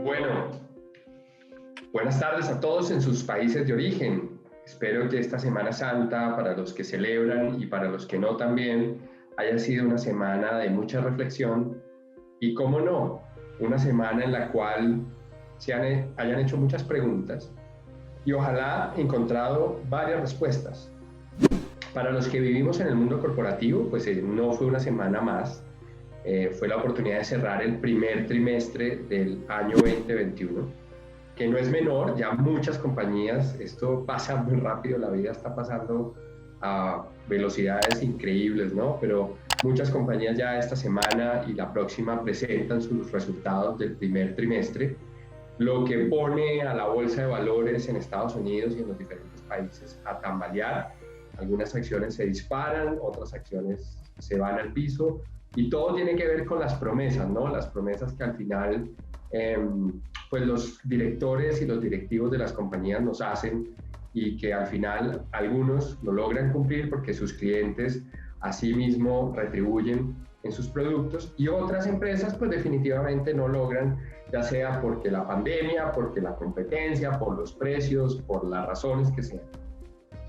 Bueno, buenas tardes a todos en sus países de origen. Espero que esta Semana Santa, para los que celebran y para los que no también, haya sido una semana de mucha reflexión y, cómo no, una semana en la cual hayan hecho muchas preguntas y ojalá encontrado varias respuestas. Para los que vivimos en el mundo corporativo, pues no fue una semana más, fue la oportunidad de cerrar el primer trimestre del año 2021, que no es menor. Ya muchas compañías, esto pasa muy rápido, la vida está pasando a velocidades increíbles, ¿no? Pero muchas compañías ya esta semana y la próxima presentan sus resultados del primer trimestre, lo que pone a la bolsa de valores en Estados Unidos y en los diferentes países a tambalear. Algunas acciones se disparan, otras acciones se van al piso, y todo tiene que ver con las promesas, ¿no? Las promesas que al final pues los directores y los directivos de las compañías nos hacen, y que al final algunos lo logran cumplir porque sus clientes asimismo retribuyen en sus productos, y otras empresas pues definitivamente no logran, ya sea porque la pandemia, porque la competencia, por los precios, por las razones que sean.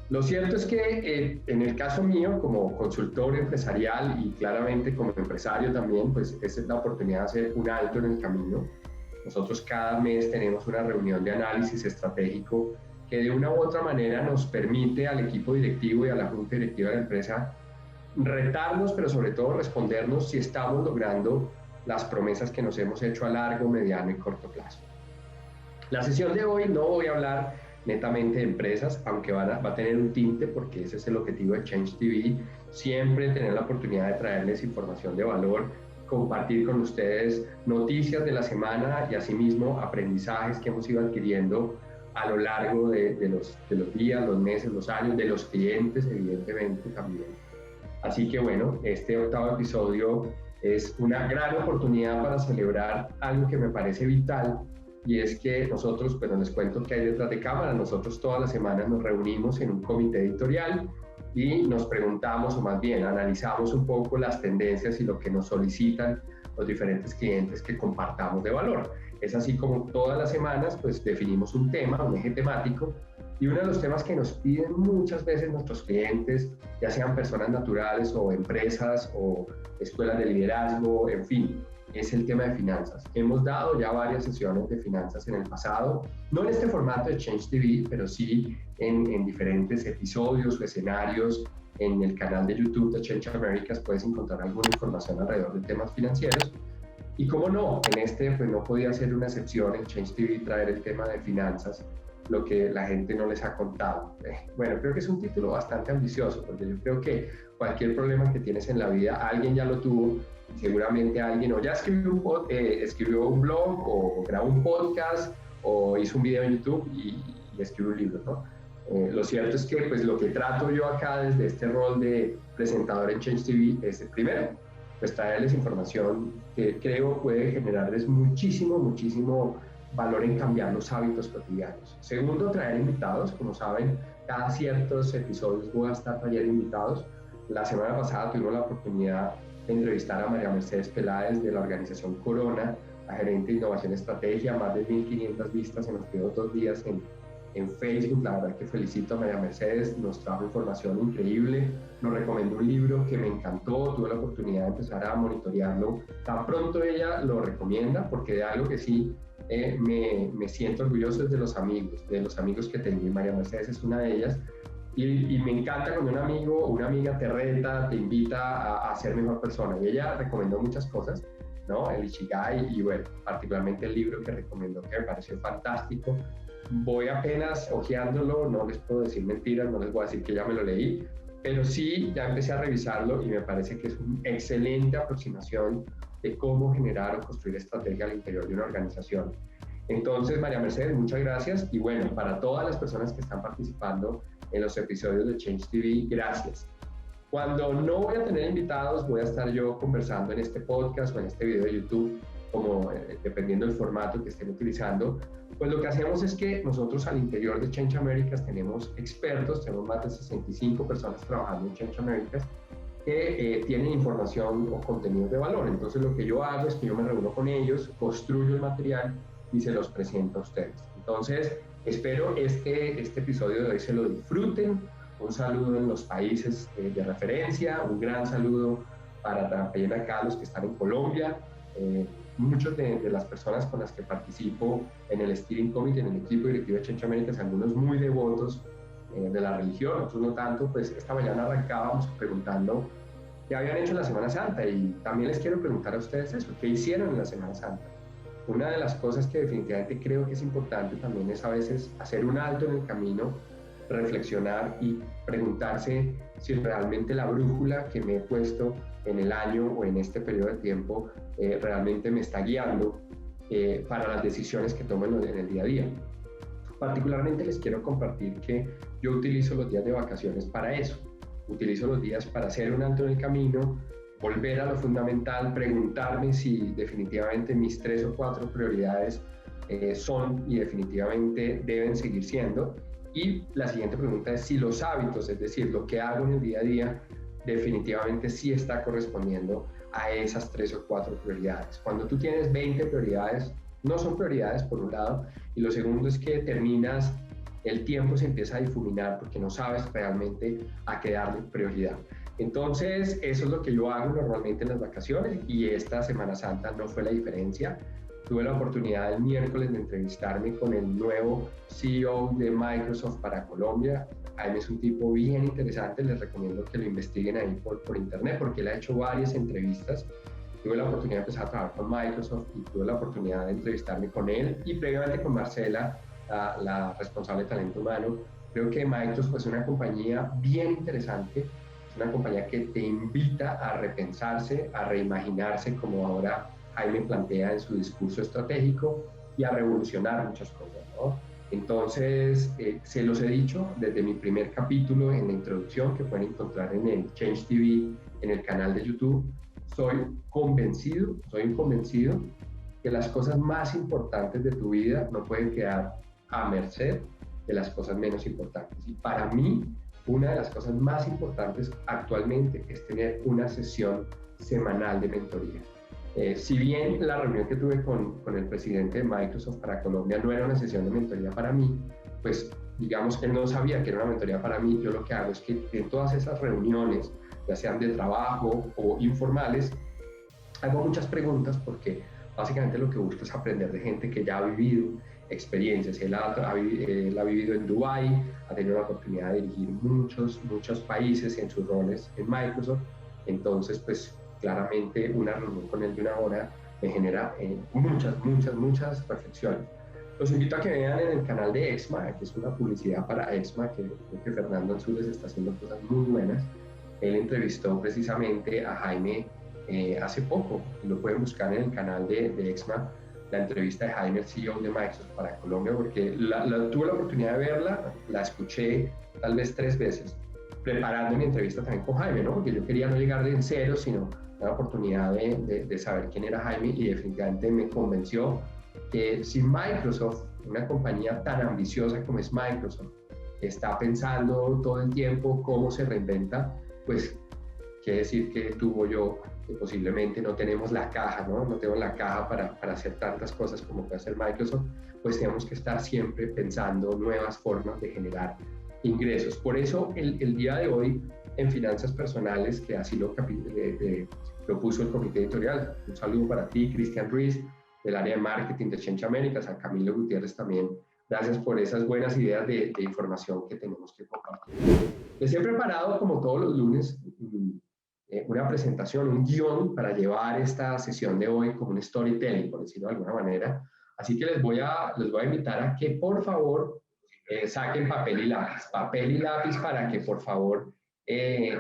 Lo cierto es que en el caso mío, como consultor empresarial y claramente como empresario también, pues esa es la oportunidad de hacer un alto en el camino. Nosotros cada mes tenemos una reunión de análisis estratégico que de una u otra manera nos permite al equipo directivo y a la junta directiva de la empresa retarnos, pero sobre todo respondernos si estamos logrando las promesas que nos hemos hecho a largo, mediano y corto plazo. La sesión de hoy no voy a hablar netamente de empresas, aunque va a tener un tinte, porque ese es el objetivo de Change TV, siempre tener la oportunidad de traerles información de valor, compartir con ustedes noticias de la semana y asimismo aprendizajes que hemos ido adquiriendo a lo largo de los días, los meses, los años, de los clientes evidentemente también. Así que bueno, este octavo episodio es una gran oportunidad para celebrar algo que me parece vital, y es que nosotros, pero les cuento que hay detrás de cámara. Nosotros todas las semanas nos reunimos en un comité editorial y nos preguntamos, o más bien analizamos un poco las tendencias y lo que nos solicitan los diferentes clientes que compartamos de valor. Es así como todas las semanas pues definimos un tema, un eje temático, y uno de los temas que nos piden muchas veces nuestros clientes, ya sean personas naturales o empresas o escuelas de liderazgo, en fin, es el tema de finanzas. Hemos dado ya varias sesiones de finanzas en el pasado, no en este formato de Change TV, pero sí en diferentes episodios o escenarios. En el canal de YouTube de Change Americas puedes encontrar alguna información alrededor de temas financieros. Y cómo no, en este pues no podía ser una excepción en Change TV traer el tema de finanzas, lo que la gente no les ha contado. Bueno, creo que es un título bastante ambicioso, porque yo creo que cualquier problema que tienes en la vida, alguien ya lo tuvo. Seguramente alguien o ya escribió un blog, o grabó un podcast, o hizo un video en YouTube y escribió un libro, ¿no? Lo cierto es que pues lo que trato yo acá desde este rol de presentador en Change TV es, primero, pues traerles información que creo puede generarles muchísimo valor en cambiar los hábitos cotidianos. Segundo, traer invitados. Como saben, cada ciertos episodios voy a estar trayendo invitados. La semana pasada tuvimos la oportunidad de entrevistar a María Mercedes Peláez de la organización Corona, la gerente de innovación y estrategia, más de 1.500 vistas en los primeros 2 días en Facebook. La verdad que felicito a María Mercedes, nos trajo información increíble, nos recomendó un libro que me encantó, tuve la oportunidad de empezar a monitorearlo tan pronto ella lo recomienda, porque de algo que sí me siento orgulloso es de los amigos que tengo, y María Mercedes es una de ellas. Y me encanta cuando un amigo o una amiga te reta, te invita a ser mejor persona. Y ella recomendó muchas cosas, ¿no? El Ikigai, y bueno, particularmente el libro que recomendó, que me pareció fantástico. Voy apenas hojeándolo, no les puedo decir mentiras, no les voy a decir que ya me lo leí, pero sí ya empecé a revisarlo y me parece que es una excelente aproximación de cómo generar o construir estrategia al interior de una organización. Entonces, María Mercedes, muchas gracias. Y bueno, para todas las personas que están participando en los episodios de Change TV, gracias. Cuando no voy a tener invitados, voy a estar yo conversando en este podcast o en este video de YouTube, como dependiendo del formato que estén utilizando. Pues lo que hacemos es que nosotros al interior de Change Americas tenemos expertos, tenemos más de 65 personas trabajando en Change Americas, que tienen información o contenidos de valor. Entonces lo que yo hago es que yo me reúno con ellos, construyo el material y se los presento a ustedes. Entonces espero este episodio de hoy se lo disfruten. Un saludo en los países de referencia, un gran saludo para también acá los que están en Colombia. Muchos de las personas con las que participo en el Steering Committee, en el equipo directivo de Change Américas, algunos muy devotos de la religión, otros no tanto, pues esta mañana arrancábamos preguntando qué habían hecho en la Semana Santa y también les quiero preguntar a ustedes eso, ¿qué hicieron en la Semana Santa? Una de las cosas que definitivamente creo que es importante también es a veces hacer un alto en el camino, reflexionar y preguntarse si realmente la brújula que me he puesto en el año o en este periodo de tiempo realmente me está guiando para las decisiones que tomo en el día a día. Particularmente les quiero compartir que yo utilizo los días de vacaciones para eso. Utilizo los días para hacer un alto en el camino, volver a lo fundamental, preguntarme si definitivamente mis 3 o 4 prioridades son y definitivamente deben seguir siendo. Y la siguiente pregunta es si los hábitos, es decir, lo que hago en el día a día, definitivamente sí está correspondiendo a esas 3 o 4 prioridades. Cuando tú tienes 20 prioridades, no son prioridades por un lado, y lo segundo es que terminas, el tiempo se empieza a difuminar porque no sabes realmente a qué darle prioridad. Entonces, eso es lo que yo hago normalmente en las vacaciones y esta Semana Santa no fue la diferencia. Tuve la oportunidad el miércoles de entrevistarme con el nuevo CEO de Microsoft para Colombia. Jaime es un tipo bien interesante, les recomiendo que lo investiguen ahí por internet porque él ha hecho varias entrevistas. Tuve la oportunidad de empezar a trabajar con Microsoft y tuve la oportunidad de entrevistarme con él y previamente con Marcela, la responsable de talento humano. Creo que Microsoft es una compañía bien interesante, es una compañía que te invita a repensarse, a reimaginarse, como ahora Jaime plantea en su discurso estratégico, y a revolucionar muchas cosas, ¿no? Entonces, se los he dicho desde mi primer capítulo en la introducción, que pueden encontrar en el Change TV, en el canal de YouTube. Soy un convencido que las cosas más importantes de tu vida no pueden quedar a merced de las cosas menos importantes. Y para mí, una de las cosas más importantes actualmente es tener una sesión semanal de mentoría. Si bien la reunión que tuve con el presidente de Microsoft para Colombia no era una sesión de mentoría para mí, pues digamos que él no sabía que era una mentoría para mí. Yo lo que hago es que en todas esas reuniones, ya sean de trabajo o informales, hago muchas preguntas porque básicamente lo que busco es aprender de gente que ya ha vivido experiencias. Él ha vivido en Dubái, ha tenido la oportunidad de dirigir muchos países en sus roles en Microsoft. Entonces, pues claramente una reunión con él de una hora me genera muchas reflexiones. Los invito a que vean en el canal de Exma, que es una publicidad para Exma, que creo que Fernando Anzules está haciendo cosas muy buenas. Él entrevistó precisamente a Jaime hace poco, y lo pueden buscar en el canal de Exma, la entrevista de Jaime, el CEO de Microsoft para Colombia, porque tuve la oportunidad de verla, la escuché tal vez 3 veces, preparando mi entrevista también con Jaime, ¿no? Porque yo quería no llegar de en cero, sino la oportunidad de saber quién era Jaime, y definitivamente me convenció que si Microsoft, una compañía tan ambiciosa como es Microsoft, está pensando todo el tiempo cómo se reinventa, pues quiere decir que tú o yo que posiblemente no tenemos la caja, ¿no? No tenemos la caja para hacer tantas cosas como puede hacer Microsoft, pues tenemos que estar siempre pensando nuevas formas de generar ingresos. Por eso el día de hoy en Finanzas Personales, que así lo puso el comité editorial, un saludo para ti, Cristian Ruiz, del área de marketing de Change Américas, a Camilo Gutiérrez también. Gracias por esas buenas ideas de información que tenemos que compartir. Les he preparado, como todos los lunes, una presentación, un guión para llevar esta sesión de hoy como un storytelling, por decirlo de alguna manera. Así que les voy a invitar a que por favor saquen papel y lápiz para que por favor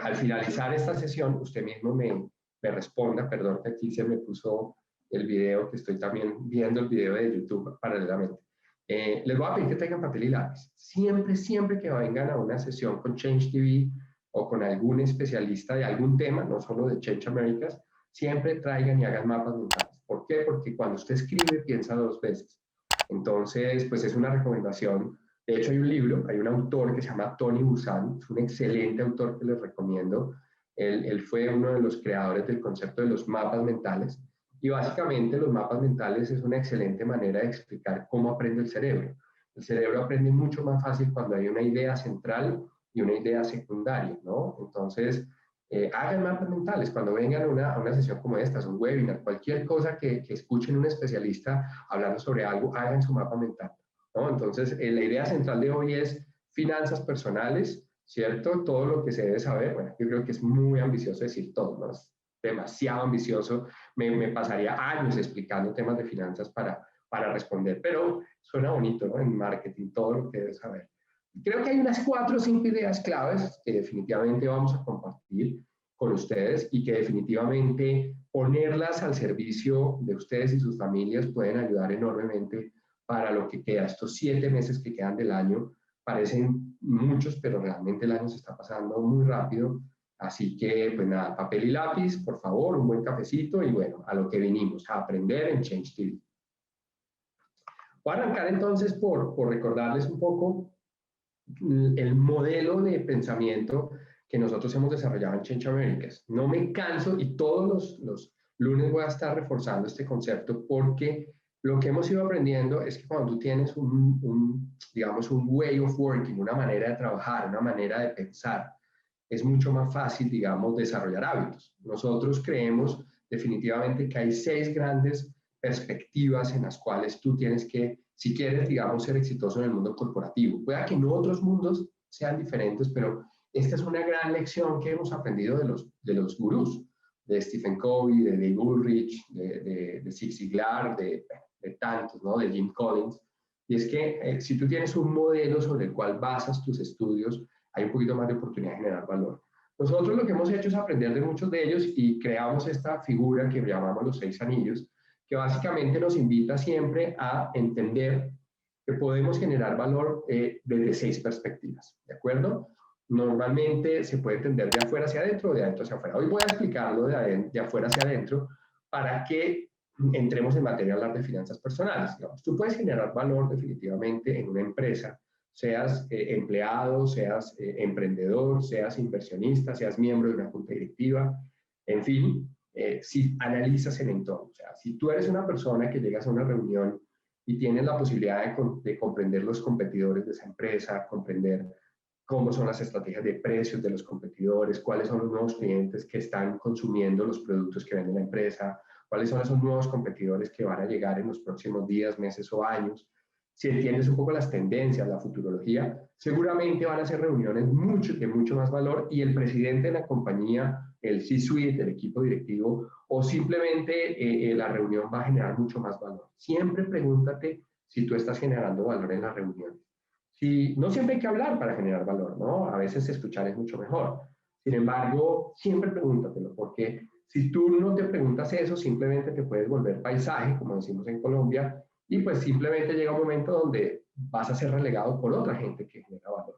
al finalizar esta sesión usted mismo me responda. Perdón que aquí se me puso el video, que estoy también viendo el video de YouTube paralelamente. Les voy a pedir que traigan papel y lápiz. Siempre que vengan a una sesión con Change TV o con algún especialista de algún tema, no solo de Change Américas, siempre traigan y hagan mapas mentales. ¿Por qué? Porque cuando usted escribe, piensa 2 veces. Entonces, pues es una recomendación. De hecho, hay un libro, hay un autor que se llama Tony Buzan, es un excelente autor que les recomiendo, Él fue uno de los creadores del concepto de los mapas mentales y básicamente los mapas mentales es una excelente manera de explicar cómo aprende el cerebro. El cerebro aprende mucho más fácil cuando hay una idea central y una idea secundaria, ¿no? Entonces, hagan mapas mentales. Cuando vengan a una sesión como esta, un webinar, cualquier cosa que escuchen un especialista hablando sobre algo, hagan su mapa mental, ¿no? Entonces, la idea central de hoy es finanzas personales, ¿cierto? Todo lo que se debe saber. Bueno, yo creo que es muy ambicioso decir todo, ¿no? Es demasiado ambicioso. Me pasaría años explicando temas de finanzas para responder, pero suena bonito, ¿no? En marketing, todo lo que debes saber. Creo que hay unas 4 o 5 ideas claves que definitivamente vamos a compartir con ustedes y que definitivamente ponerlas al servicio de ustedes y sus familias pueden ayudar enormemente para lo que queda. Estos 7 meses que quedan del año parecen muchos, pero realmente el año se está pasando muy rápido. Así que, pues nada, papel y lápiz, por favor, un buen cafecito y bueno, a lo que vinimos, a aprender en Change TV. Voy a arrancar entonces por recordarles un poco el modelo de pensamiento que nosotros hemos desarrollado en Change Americas. No me canso y todos los lunes voy a estar reforzando este concepto porque lo que hemos ido aprendiendo es que cuando tú tienes digamos, un way of working, una manera de trabajar, una manera de pensar, es mucho más fácil, digamos, desarrollar hábitos. Nosotros creemos definitivamente que hay 6 grandes perspectivas en las cuales tú tienes que, si quieres, digamos, ser exitoso en el mundo corporativo. Puede que en otros mundos sean diferentes, pero esta es una gran lección que hemos aprendido de los gurús, de Stephen Covey, de Dave Ulrich, de Zig Ziglar, de tantos, ¿no? De Jim Collins. Y es que si tú tienes un modelo sobre el cual basas tus estudios, hay un poquito más de oportunidad de generar valor. Nosotros lo que hemos hecho es aprender de muchos de ellos y creamos esta figura que llamamos los 6 anillos, que básicamente nos invita siempre a entender que podemos generar valor desde 6 perspectivas, ¿de acuerdo? Normalmente se puede entender de afuera hacia adentro o de adentro hacia afuera. Hoy voy a explicarlo de afuera hacia adentro para que entremos en materia de hablar de finanzas personales. Digamos, tú puedes generar valor definitivamente en una empresa, seas empleado, seas emprendedor, seas inversionista, seas miembro de una junta directiva, en fin, si analizas el entorno. O sea, si tú eres una persona que llegas a una reunión y tienes la posibilidad de comprender los competidores de esa empresa, comprender cómo son las estrategias de precios de los competidores, cuáles son los nuevos clientes que están consumiendo los productos que vende la empresa, cuáles son esos nuevos competidores que van a llegar en los próximos días, meses o años. Si entiendes un poco las tendencias, la futurología, seguramente van a ser reuniones de mucho más valor y el presidente de la compañía, el C-suite, el equipo directivo o simplemente la reunión va a generar mucho más valor. Siempre pregúntate si tú estás generando valor en la reunión. Si, no siempre hay que hablar para generar valor, ¿no? A veces escuchar es mucho mejor. Sin embargo, siempre pregúntatelo, porque si tú no te preguntas eso, simplemente te puedes volver paisaje, como decimos en Colombia, y pues simplemente llega un momento donde vas a ser relegado por otra gente que genera valor.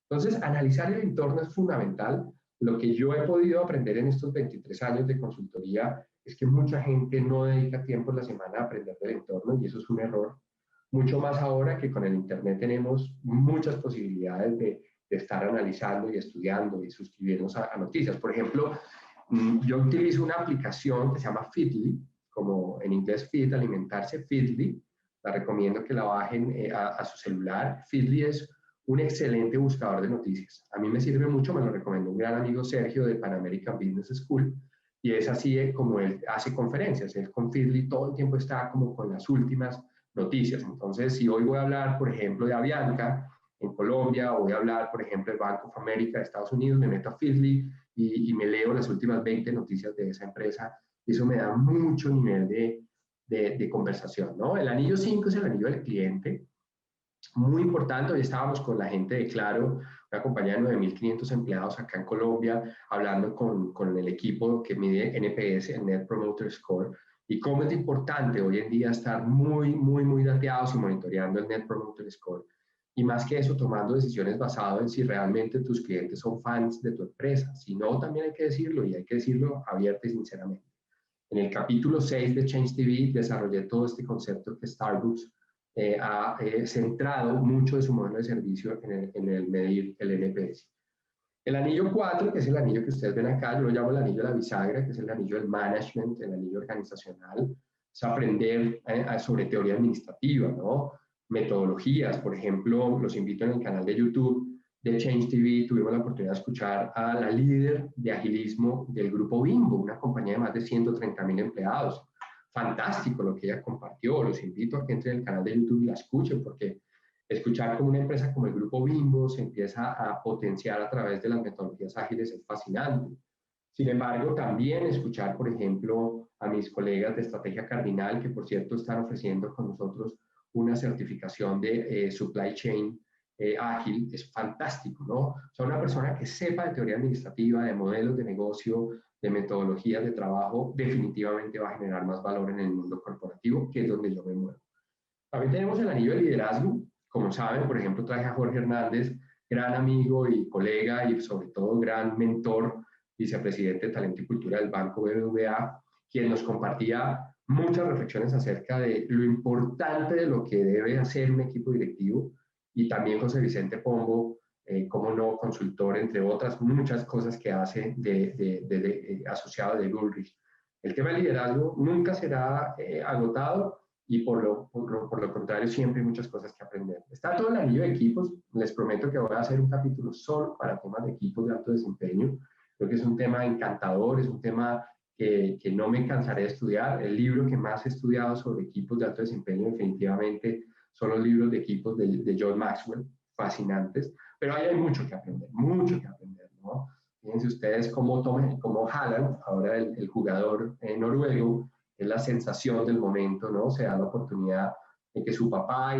Entonces, analizar el entorno es fundamental. Lo que yo he podido aprender en estos 23 años de consultoría es que mucha gente no dedica tiempo en la semana a aprender del entorno y eso es un error. Mucho más ahora que con el Internet tenemos muchas posibilidades de estar analizando y estudiando y suscribirnos a noticias. Por ejemplo, yo utilizo una aplicación que se llama Feedly, como en inglés Feed, alimentarse, Feedly. La recomiendo que la bajen a su celular. Feedly es un excelente buscador de noticias. A mí me sirve mucho, me lo recomendó un gran amigo Sergio de Pan American Business School, y es así como él hace conferencias. Él con Feedly todo el tiempo está como con las últimas noticias. Entonces, si hoy voy a hablar, por ejemplo, de Avianca en Colombia, o voy a hablar, por ejemplo, del Bank of America de Estados Unidos, me meto a Feedly y me leo las últimas 20 noticias de esa empresa. Y eso me da mucho nivel de conversación, ¿no? El anillo 5 es el anillo del cliente. Muy importante, hoy estábamos con la gente de Claro, una compañía de 9.500 empleados acá en Colombia, hablando con el equipo que mide NPS, el Net Promoter Score, y cómo es importante hoy en día estar muy dateados y monitoreando el Net Promoter Score. Y más que eso, tomando decisiones basadas en si realmente tus clientes son fans de tu empresa. Si no, también hay que decirlo, y hay que decirlo abierta y sinceramente. En el capítulo 6 de Change TV desarrollé todo este concepto que Starbucks ha centrado mucho de su modelo de servicio en el medir el NPS. El anillo 4, que es el anillo que ustedes ven acá, yo lo llamo el anillo de la bisagra, que es el anillo del management, el anillo organizacional, es aprender sobre teoría administrativa, ¿no? Metodologías, por ejemplo, los invito en el canal de YouTube de Change TV, tuvimos la oportunidad de escuchar a la líder de agilismo del grupo Bimbo, una compañía de más de 130.000 empleados. Fantástico lo que ella compartió, los invito a que entren al canal de YouTube y la escuchen, porque escuchar cómo una empresa como el grupo Bimbo se empieza a potenciar a través de las metodologías ágiles es fascinante. Sin embargo, también escuchar, por ejemplo, a mis colegas de Estrategia Cardinal, que por cierto están ofreciendo con nosotros una certificación de supply chain ágil, es fantástico, ¿no? O sea, una persona que sepa de teoría administrativa, de modelos de negocio, de metodologías de trabajo, definitivamente va a generar más valor en el mundo corporativo, que es donde yo me muevo. También tenemos el anillo de liderazgo. Como saben, por ejemplo, traje a Jorge Hernández, gran amigo y colega y sobre todo gran mentor, vicepresidente de Talento y Cultura del Banco BBVA, quien nos compartía muchas reflexiones acerca de lo importante de lo que debe hacer un equipo directivo, y también José Vicente Pombo, como no, consultor, entre otras muchas cosas que hace asociado de Bullrich. El tema del liderazgo nunca será agotado, y por lo contrario siempre hay muchas cosas que aprender. Está todo el anillo de equipos, les prometo que voy a hacer un capítulo solo para temas de equipos de alto desempeño. Creo que es un tema encantador, es un tema que no me cansaré de estudiar. El libro que más he estudiado sobre equipos de alto desempeño definitivamente son los libros de equipos de John Maxwell, fascinantes, pero ahí hay mucho que aprender, ¿no? Fíjense ustedes cómo Haaland, ahora el jugador noruego, es la sensación del momento, ¿no? Se da la oportunidad de que su papá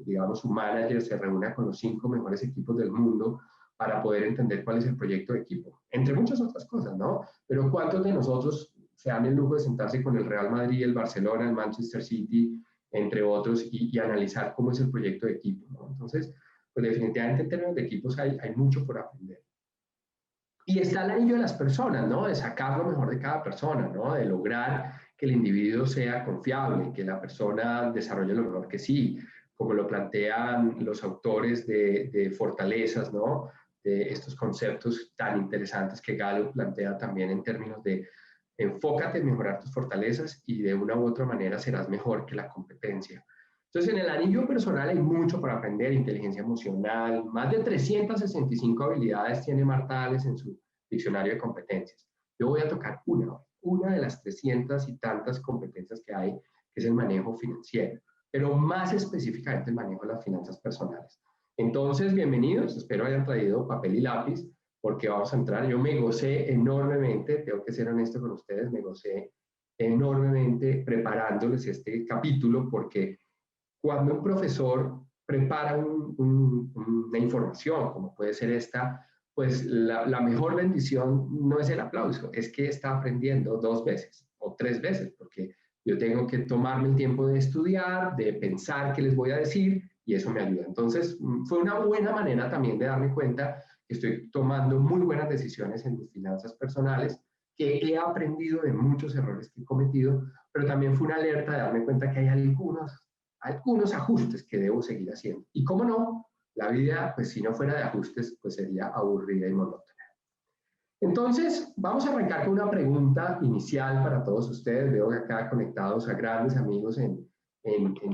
digamos, su manager se reúna con los 5 mejores equipos del mundo para poder entender cuál es el proyecto de equipo, entre muchas otras cosas, ¿no? Pero ¿cuántos de nosotros se dan el lujo de sentarse con el Real Madrid, el Barcelona, el Manchester City, entre otros, y analizar cómo es el proyecto de equipo, ¿no? Entonces, pues definitivamente en términos de equipos hay mucho por aprender. Y está el anillo de las personas, ¿no? De sacar lo mejor de cada persona, ¿no? De lograr que el individuo sea confiable, que la persona desarrolle lo mejor que sí, como lo plantean los autores de Fortalezas, ¿no? De estos conceptos tan interesantes que Gallup plantea también en términos de enfócate en mejorar tus fortalezas y de una u otra manera serás mejor que la competencia. Entonces, en el anillo personal hay mucho para aprender: inteligencia emocional, más de 365 habilidades tiene Marta Ales en su diccionario de competencias. Yo voy a tocar una de las 300 y tantas competencias que hay, que es el manejo financiero, pero más específicamente el manejo de las finanzas personales. Entonces, bienvenidos, espero hayan traído papel y lápiz, porque vamos a entrar. Yo me gocé enormemente, tengo que ser honesto con ustedes, me gocé enormemente preparándoles este capítulo, porque cuando un profesor prepara una información, como puede ser esta, pues la mejor bendición no es el aplauso, es que está aprendiendo 2 veces o 3 veces, porque yo tengo que tomarme el tiempo de estudiar, de pensar qué les voy a decir, y eso me ayuda. Entonces, fue una buena manera también de darme cuenta que estoy tomando muy buenas decisiones en mis finanzas personales, que he aprendido de muchos errores que he cometido, pero también fue una alerta de darme cuenta que hay algunos ajustes que debo seguir haciendo. Y cómo no, la vida, pues si no fuera de ajustes, pues sería aburrida y monótona. Entonces, vamos a arrancar con una pregunta inicial para todos ustedes. Veo que acá conectados a grandes amigos en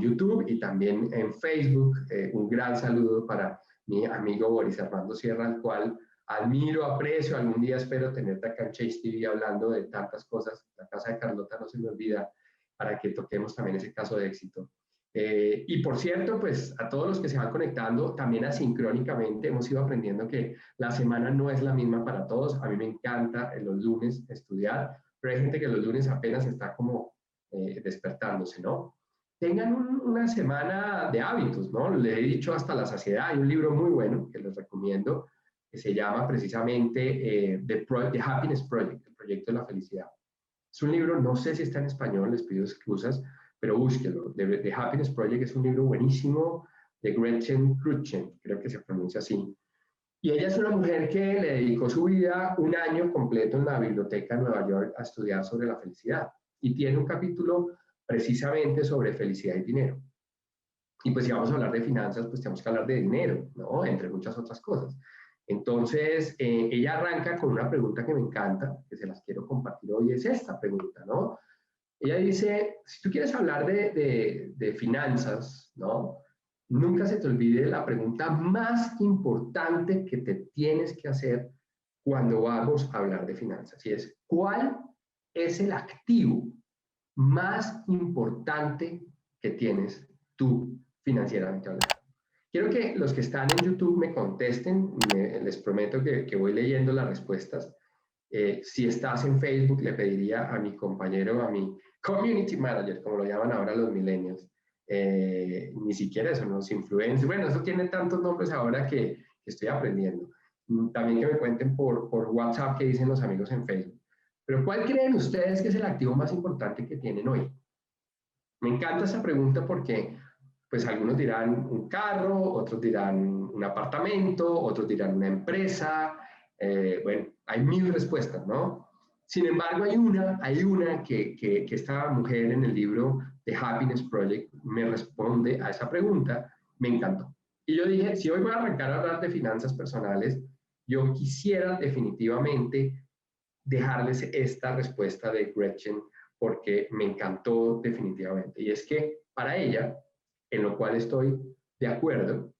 YouTube y también en Facebook. Un gran saludo para mi amigo Boris Armando Sierra, al cual admiro, aprecio. Algún día espero tenerte acá en Change TV hablando de tantas cosas. La casa de Carlota no se me olvida, para que toquemos también ese caso de éxito. Y por cierto, pues a todos los que se van conectando, también asincrónicamente hemos ido aprendiendo que la semana no es la misma para todos. A mí me encanta los lunes estudiar, pero hay gente que los lunes apenas está como despertándose, ¿no? Tengan una semana de hábitos, ¿no? Le he dicho hasta la saciedad. Hay un libro muy bueno que les recomiendo, que se llama precisamente The Happiness Project, el proyecto de la felicidad. Es un libro, no sé si está en español, les pido excusas, pero búsquelo. The Happiness Project es un libro buenísimo de Gretchen Rutschen, creo que se pronuncia así. Y ella es una mujer que le dedicó su vida, un año completo en la biblioteca de Nueva York, a estudiar sobre la felicidad. Y tiene un capítulo precisamente sobre felicidad y dinero. Y pues si vamos a hablar de finanzas, pues tenemos que hablar de dinero, ¿no? Entre muchas otras cosas. Entonces, ella arranca con una pregunta que me encanta, que se las quiero compartir hoy, es esta pregunta, ¿no? Ella dice, si tú quieres hablar de finanzas, ¿no? Nunca se te olvide la pregunta más importante que te tienes que hacer cuando vamos a hablar de finanzas, y es, ¿cuál es el activo más importante que tienes tú financieramente hablando? Quiero que los que están en YouTube me contesten, les prometo que voy leyendo las respuestas. Si estás en Facebook, le pediría a mi compañero, a mi community manager, como lo llaman ahora los millennials, ni siquiera son los influencers, bueno, eso tiene tantos nombres ahora que estoy aprendiendo. También que me cuenten por WhatsApp qué dicen los amigos en Facebook. Pero ¿cuál creen ustedes que es el activo más importante que tienen hoy? Me encanta esa pregunta porque pues algunos dirán un carro, otros dirán un apartamento, otros dirán una empresa. Bueno, hay mil respuestas, ¿no? Sin embargo, hay una que esta mujer en el libro The Happiness Project me responde a esa pregunta, me encantó. Y yo dije, si hoy voy a arrancar a hablar de finanzas personales, yo quisiera definitivamente dejarles esta respuesta de Gretchen porque me encantó definitivamente. Y es que para ella, en lo cual estoy de acuerdo,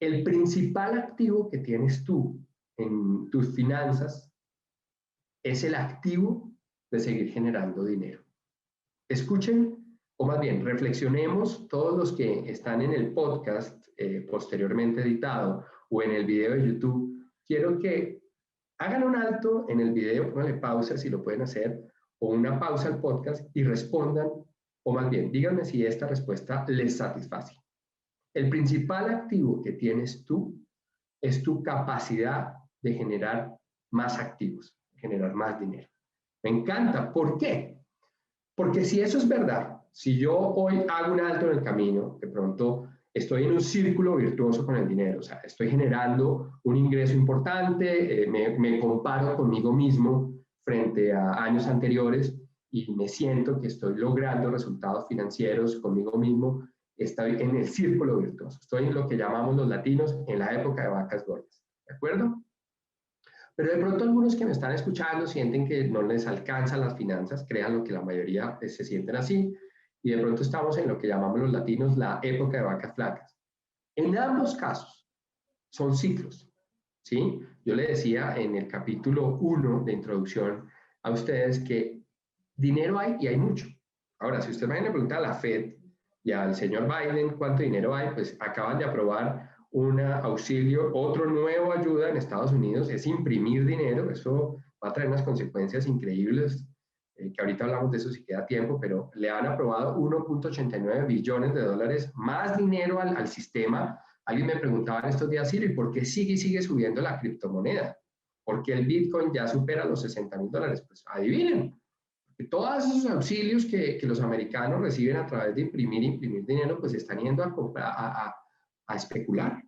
el principal activo que tienes tú en tus finanzas es el activo de seguir generando dinero. Escuchen, o más bien, reflexionemos todos los que están en el podcast posteriormente editado o en el video de YouTube. Quiero que hagan un alto en el video, pónganle pausa si lo pueden hacer, o una pausa al podcast y respondan, o más bien, díganme si esta respuesta les satisface. El principal activo que tienes tú es tu capacidad de generar más activos, generar más dinero. Me encanta. ¿Por qué? Porque si eso es verdad, si yo hoy hago un alto en el camino, de pronto estoy en un círculo virtuoso con el dinero, o sea, estoy generando un ingreso importante, me comparo conmigo mismo frente a años anteriores y me siento que estoy logrando resultados financieros conmigo mismo, estoy en el círculo virtuoso, estoy en lo que llamamos los latinos en la época de vacas gordas, ¿de acuerdo? Pero de pronto algunos que me están escuchando sienten que no les alcanzan las finanzas, créanlo que la mayoría se sienten así, y de pronto estamos en lo que llamamos los latinos la época de vacas flacas. En ambos casos son ciclos, ¿sí? Yo le decía en el capítulo 1 de introducción a ustedes que dinero hay y hay mucho. Ahora, si usted va a preguntar a la Fed y al señor Biden cuánto dinero hay, pues acaban de aprobar un auxilio, otro nuevo ayuda en Estados Unidos, es imprimir dinero, eso va a traer unas consecuencias increíbles, que ahorita hablamos de eso si queda tiempo, pero le han aprobado 1.89 billones de dólares, más dinero al sistema. Alguien me preguntaba en estos días, Siri, ¿por qué sigue subiendo la criptomoneda? ¿Por qué el Bitcoin ya supera los $60,000? Pues adivinen, todos esos auxilios que los americanos reciben a través de imprimir dinero, pues están yendo a comprar, a especular.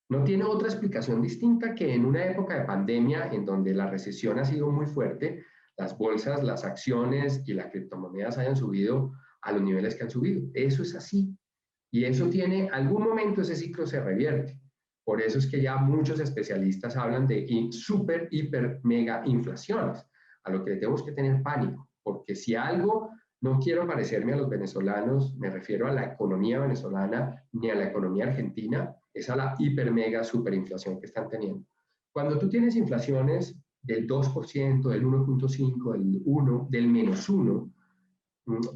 No tiene otra explicación distinta que en una época de pandemia en donde la recesión ha sido muy fuerte, las bolsas, las acciones y las criptomonedas hayan subido a los niveles que han subido. Eso es así. Y eso tiene, algún momento ese ciclo se revierte. Por eso es que ya muchos especialistas hablan de super, hiper, mega inflaciones, a lo que tenemos que tener pánico, porque si algo no quiero parecerme a los venezolanos, me refiero a la economía venezolana ni a la economía argentina, es a la hiper, mega, superinflación que están teniendo. Cuando tú tienes inflaciones del 2%, del 1.5%, del 1%, del -1%,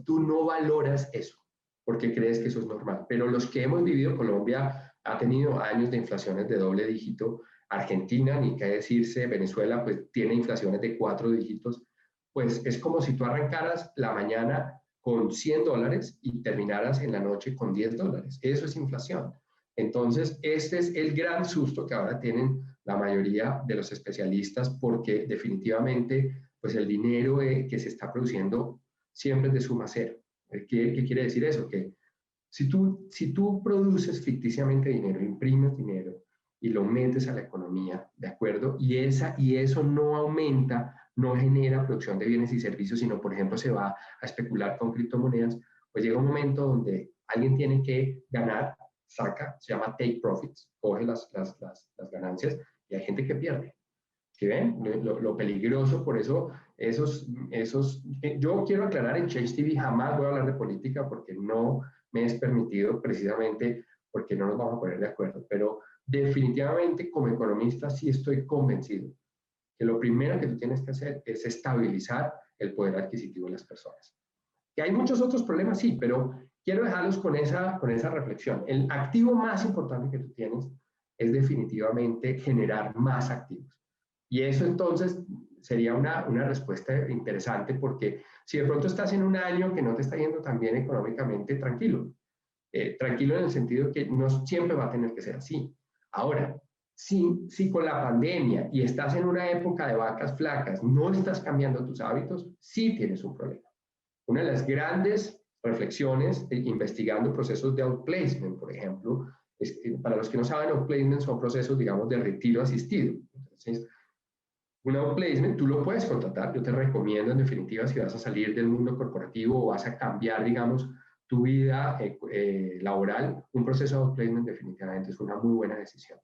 tú no valoras eso porque crees que eso es normal. Pero los que hemos vivido, Colombia ha tenido años de inflaciones de doble dígito, Argentina, ni qué decirse, Venezuela, pues tiene inflaciones de 4 dígitos, pues es como si tú arrancaras la mañana con $100 y terminaras en la noche con $10. Eso es inflación. Entonces, este es el gran susto que ahora tienen la mayoría de los especialistas porque definitivamente, pues el dinero que se está produciendo siempre es de suma cero. ¿Qué quiere decir eso? Que si tú produces ficticiamente dinero, imprimes dinero y lo metes a la economía, ¿de acuerdo? Y eso no aumenta, no genera producción de bienes y servicios, sino, por ejemplo, se va a especular con criptomonedas, pues llega un momento donde alguien tiene que ganar, saca, se llama take profits, coge las ganancias y hay gente que pierde. ¿Sí ven? Lo peligroso, por eso, yo quiero aclarar en Change TV, jamás voy a hablar de política porque no me es permitido, precisamente porque no nos vamos a poner de acuerdo, pero definitivamente como economista sí estoy convencido que lo primero que tú tienes que hacer es estabilizar el poder adquisitivo de las personas. Que hay muchos otros problemas, sí, pero quiero dejarlos con esa reflexión. El activo más importante que tú tienes es definitivamente generar más activos. Y eso entonces sería una respuesta interesante porque si de pronto estás en un año que no te está yendo tan bien económicamente, tranquilo. Tranquilo en el sentido que no siempre va a tener que ser así. Ahora, si con la pandemia y estás en una época de vacas flacas, no estás cambiando tus hábitos, sí tienes un problema. Una de las grandes reflexiones investigando procesos de outplacement, por ejemplo, para los que no saben, outplacement son procesos, digamos, de retiro asistido. Entonces, un outplacement tú lo puedes contratar, yo te recomiendo en definitiva si vas a salir del mundo corporativo o vas a cambiar, digamos, tu vida laboral, un proceso de outplacement definitivamente es una muy buena decisión.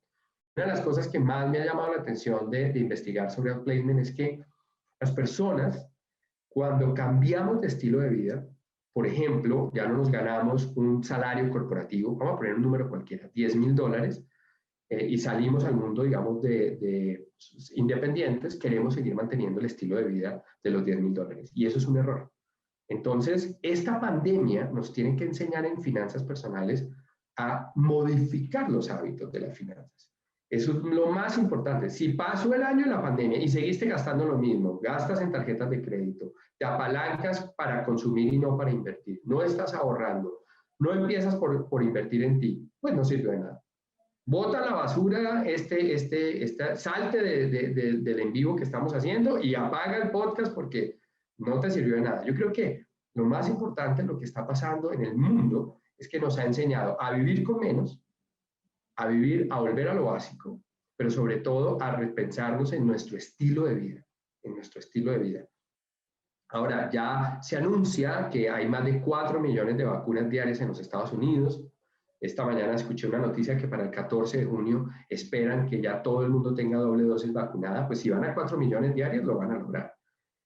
Una de las cosas que más me ha llamado la atención de investigar sobre outplacement es que las personas, cuando cambiamos de estilo de vida, por ejemplo, ya no nos ganamos un salario corporativo, vamos a poner un número cualquiera, $10,000, y salimos al mundo, digamos, de independientes, queremos seguir manteniendo el estilo de vida de los $10,000. Y eso es un error. Entonces, esta pandemia nos tiene que enseñar en finanzas personales a modificar los hábitos de las finanzas. Eso es lo más importante. Si pasó el año de la pandemia y seguiste gastando lo mismo, gastas en tarjetas de crédito, te apalancas para consumir y no para invertir, no estás ahorrando, no empiezas por invertir en ti, pues no sirve de nada. Bota a la basura salte del en vivo que estamos haciendo y apaga el podcast porque no te sirvió de nada. Yo creo que lo más importante, lo que está pasando en el mundo, es que nos ha enseñado a vivir con menos, a volver a lo básico, pero sobre todo a repensarnos en nuestro estilo de vida, en nuestro estilo de vida. Ahora, ya se anuncia que hay más de 4 millones de vacunas diarias en los Estados Unidos. Esta mañana escuché una noticia que para el 14 de junio esperan que ya todo el mundo tenga doble dosis vacunada. Pues si van a 4 millones diarios, lo van a lograr.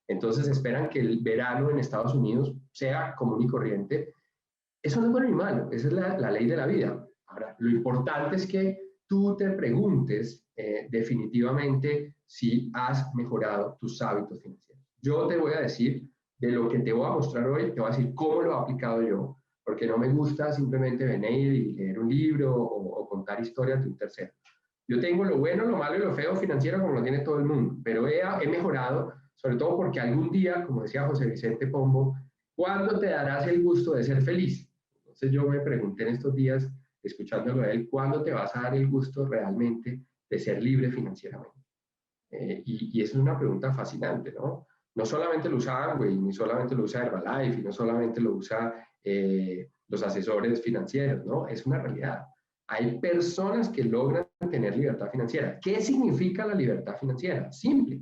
Entonces esperan que el verano en Estados Unidos sea común y corriente. Eso no es bueno ni malo, esa es la ley de la vida. Ahora, lo importante es que tú te preguntes definitivamente si has mejorado tus hábitos financieros. Yo te voy a decir de lo que te voy a mostrar hoy, te voy a decir cómo lo he aplicado yo, porque no me gusta simplemente venir y leer un libro o contar historias de un tercero. Yo tengo lo bueno, lo malo y lo feo financiero como lo tiene todo el mundo, pero he mejorado, sobre todo porque algún día, como decía José Vicente Pombo, ¿cuándo te darás el gusto de ser feliz? Entonces yo me pregunté en estos días, escuchándolo a él, ¿cuándo te vas a dar el gusto realmente de ser libre financieramente? Y esa es una pregunta fascinante, ¿no? No solamente lo usa Amway, ni solamente lo usa Herbalife, y no solamente lo usa los asesores financieros, ¿no? Es una realidad. Hay personas que logran tener libertad financiera. ¿Qué significa la libertad financiera? Simple.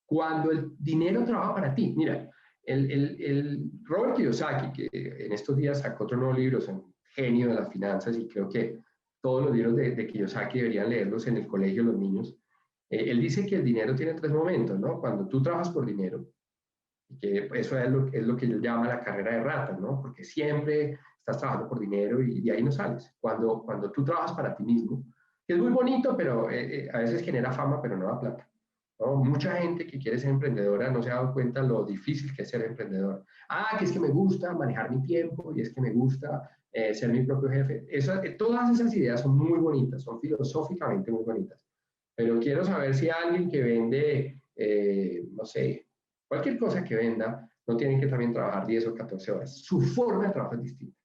Cuando el dinero trabaja para ti. Mira, el Robert Kiyosaki, que en estos días sacó otro nuevo libro, es un genio de las finanzas y creo que todos los libros de Kiyosaki deberían leerlos en el colegio los niños. Él dice que el dinero tiene 3 momentos, ¿no? Cuando tú trabajas por dinero, y que eso es lo que yo llamo la carrera de ratas, ¿no? Porque siempre estás trabajando por dinero y de ahí no sales. Cuando tú trabajas para ti mismo, que es muy bonito, pero a veces genera fama, pero no da plata. ¿No? Mucha gente que quiere ser emprendedora no se ha dado cuenta lo difícil que es ser emprendedor. Ah, que es que me gusta manejar mi tiempo y es que me gusta ser mi propio jefe. Todas esas ideas son muy bonitas, son filosóficamente muy bonitas. Pero quiero saber si alguien que vende, no sé, cualquier cosa que venda, no tiene que también trabajar 10 o 14 horas. Su forma de trabajo es distinta.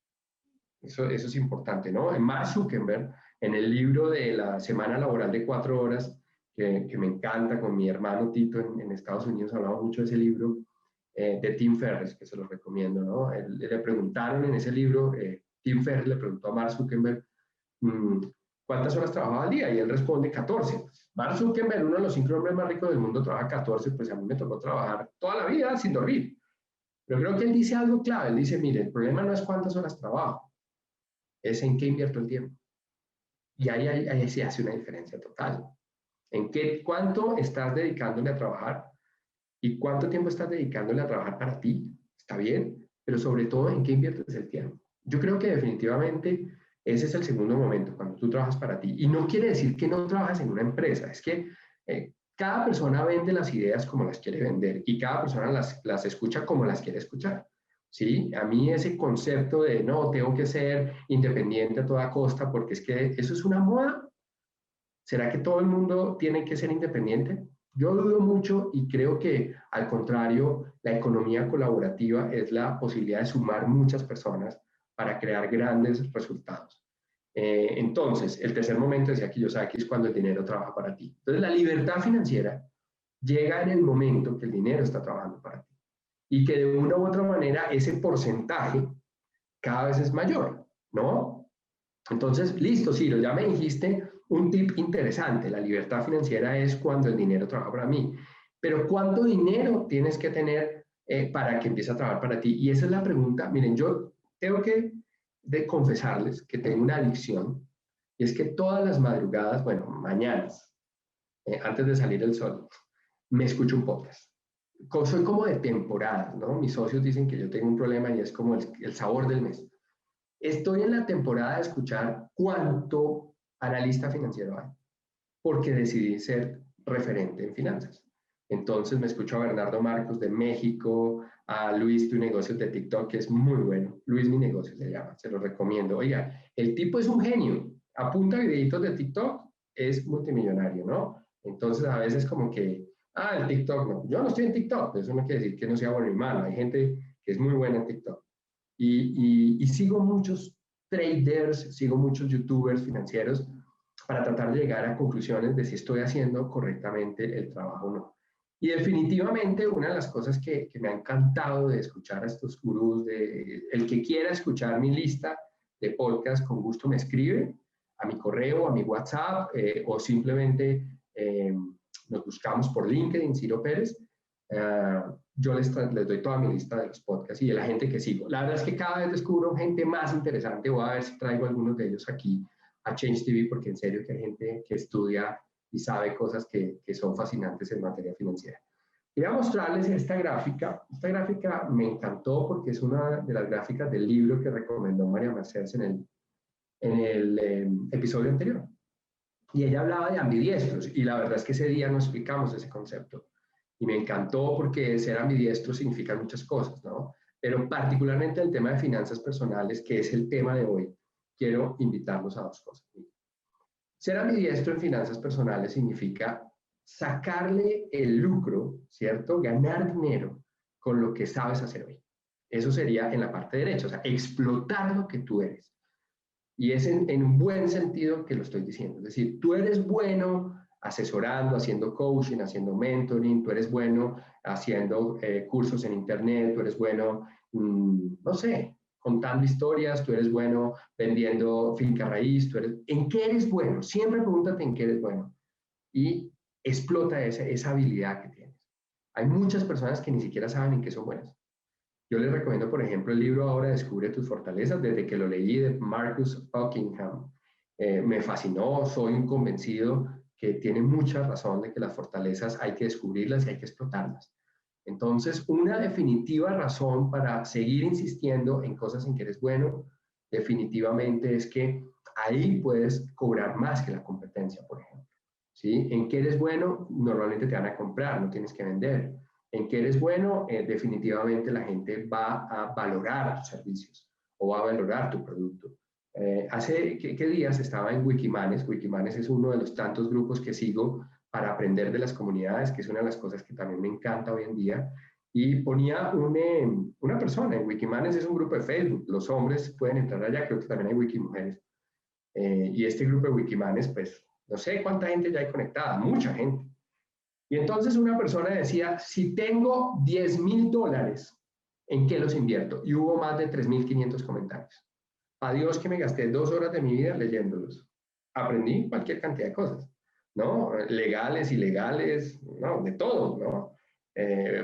Eso es importante, ¿no? Mark Zuckerberg, en el libro de la semana laboral de 4 horas, que me encanta, con mi hermano Tito en Estados Unidos, hablamos mucho de ese libro, de Tim Ferriss, que se los recomiendo, ¿no? Le preguntaron en ese libro, Tim Ferriss le preguntó a Mark Zuckerberg, ¿cuántas horas trabajaba al día? Y él responde 14. Mark Zuckerberg, uno de los 5 hombres más ricos del mundo, trabaja 14, pues a mí me tocó trabajar toda la vida sin dormir. Pero creo que él dice algo clave, él dice, mire, el problema no es cuántas horas trabajo, es en qué invierto el tiempo. Y ahí se hace una diferencia total. ¿Cuánto estás dedicándole a trabajar y cuánto tiempo estás dedicándole a trabajar para ti? ¿Está bien? Pero sobre todo, ¿en qué inviertes el tiempo? Yo creo que definitivamente ese es el segundo momento, cuando tú trabajas para ti. Y no quiere decir que no trabajas en una empresa, es que cada persona vende las ideas como las quiere vender y cada persona las escucha como las quiere escuchar. ¿Sí? A mí ese concepto de no, tengo que ser independiente a toda costa porque es que eso es una moda. ¿Será que todo el mundo tiene que ser independiente? Yo dudo mucho y creo que al contrario, la economía colaborativa es la posibilidad de sumar muchas personas para crear grandes resultados. Entonces, el tercer momento decía Kiyosaki es cuando el dinero trabaja para ti. Entonces, la libertad financiera llega en el momento que el dinero está trabajando para ti y que de una u otra manera ese porcentaje cada vez es mayor, ¿no? Entonces, listo, Ciro, ya me dijiste un tip interesante. La libertad financiera es cuando el dinero trabaja para mí. Pero ¿cuánto dinero tienes que tener para que empiece a trabajar para ti? Y esa es la pregunta. Miren, yo tengo que confesarles que tengo una adicción y es que todas las madrugadas, bueno, mañanas, antes de salir el sol, me escucho un podcast. Soy como de temporada, ¿no? Mis socios dicen que yo tengo un problema y es como el sabor del mes. Estoy en la temporada de escuchar cuánto analista financiero hay, porque decidí ser referente en finanzas. Entonces me escucho a Bernardo Marcos de México, a Luis Tu Negocios de TikTok, que es muy bueno. Luis Mi Negocio se llama, se lo recomiendo. Oiga, el tipo es un genio. Apunta videitos de TikTok, es multimillonario, ¿no? Entonces a veces como que, el TikTok no. Yo no estoy en TikTok, eso no quiere decir que no sea bueno ni malo. Hay gente que es muy buena en TikTok. Y sigo muchos traders, sigo muchos youtubers financieros para tratar de llegar a conclusiones de si estoy haciendo correctamente el trabajo o no. Y definitivamente una de las cosas que me ha encantado de escuchar a estos gurús, el que quiera escuchar mi lista de podcast, con gusto me escribe a mi correo, a mi WhatsApp, o simplemente nos buscamos por LinkedIn, Ciro Pérez. Yo les doy toda mi lista de los podcasts y de la gente que sigo. La verdad es que cada vez descubro gente más interesante. Voy a ver si traigo algunos de ellos aquí a Change TV, porque en serio que hay gente que estudia y sabe cosas que son fascinantes en materia financiera. Quería mostrarles esta gráfica. Esta gráfica me encantó porque es una de las gráficas del libro que recomendó María Mercedes en el episodio anterior. Y ella hablaba de ambidiestros y la verdad es que ese día no explicamos ese concepto. Y me encantó porque ser ambidiestro significa muchas cosas, ¿no? Pero particularmente el tema de finanzas personales, que es el tema de hoy, quiero invitarlos a dos cosas. Ser ambidiestro en finanzas personales significa sacarle el lucro, ¿cierto? Ganar dinero con lo que sabes hacer hoy. Eso sería en la parte derecha, o sea, explotar lo que tú eres. Y es en un buen sentido que lo estoy diciendo. Es decir, tú eres bueno asesorando, haciendo coaching, haciendo mentoring, tú eres bueno haciendo cursos en internet, tú eres bueno, no sé, contando historias, tú eres bueno vendiendo finca raíz, ¿en qué eres bueno? Siempre pregúntate en qué eres bueno y explota esa habilidad que tienes. Hay muchas personas que ni siquiera saben en qué son buenas. Yo les recomiendo, por ejemplo, el libro Ahora Descubre tus fortalezas, desde que lo leí de Marcus Buckingham. Me fascinó, soy un convencido que tiene mucha razón de que las fortalezas hay que descubrirlas y hay que explotarlas. Entonces, una definitiva razón para seguir insistiendo en cosas en que eres bueno, definitivamente es que ahí puedes cobrar más que la competencia, por ejemplo. ¿Sí? En qué eres bueno, normalmente te van a comprar, no tienes que vender. En qué eres bueno, definitivamente la gente va a valorar tus servicios o va a valorar tu producto. Hace ¿qué días estaba en Wikimanes. Wikimanes es uno de los tantos grupos que sigo para aprender de las comunidades, que es una de las cosas que también me encanta hoy en día. Y ponía una persona en Wikimanes, es un grupo de Facebook. Los hombres pueden entrar allá, creo que también hay Wikimujeres. Y este grupo de Wikimanes, pues no sé cuánta gente ya hay conectada, mucha gente. Y entonces una persona decía, si tengo $10,000, ¿en qué los invierto? Y hubo más de 3.500 comentarios. Adiós que me gasté 2 horas de mi vida leyéndolos. Aprendí cualquier cantidad de cosas, ¿no? Legales, ilegales, no, de todo, ¿no?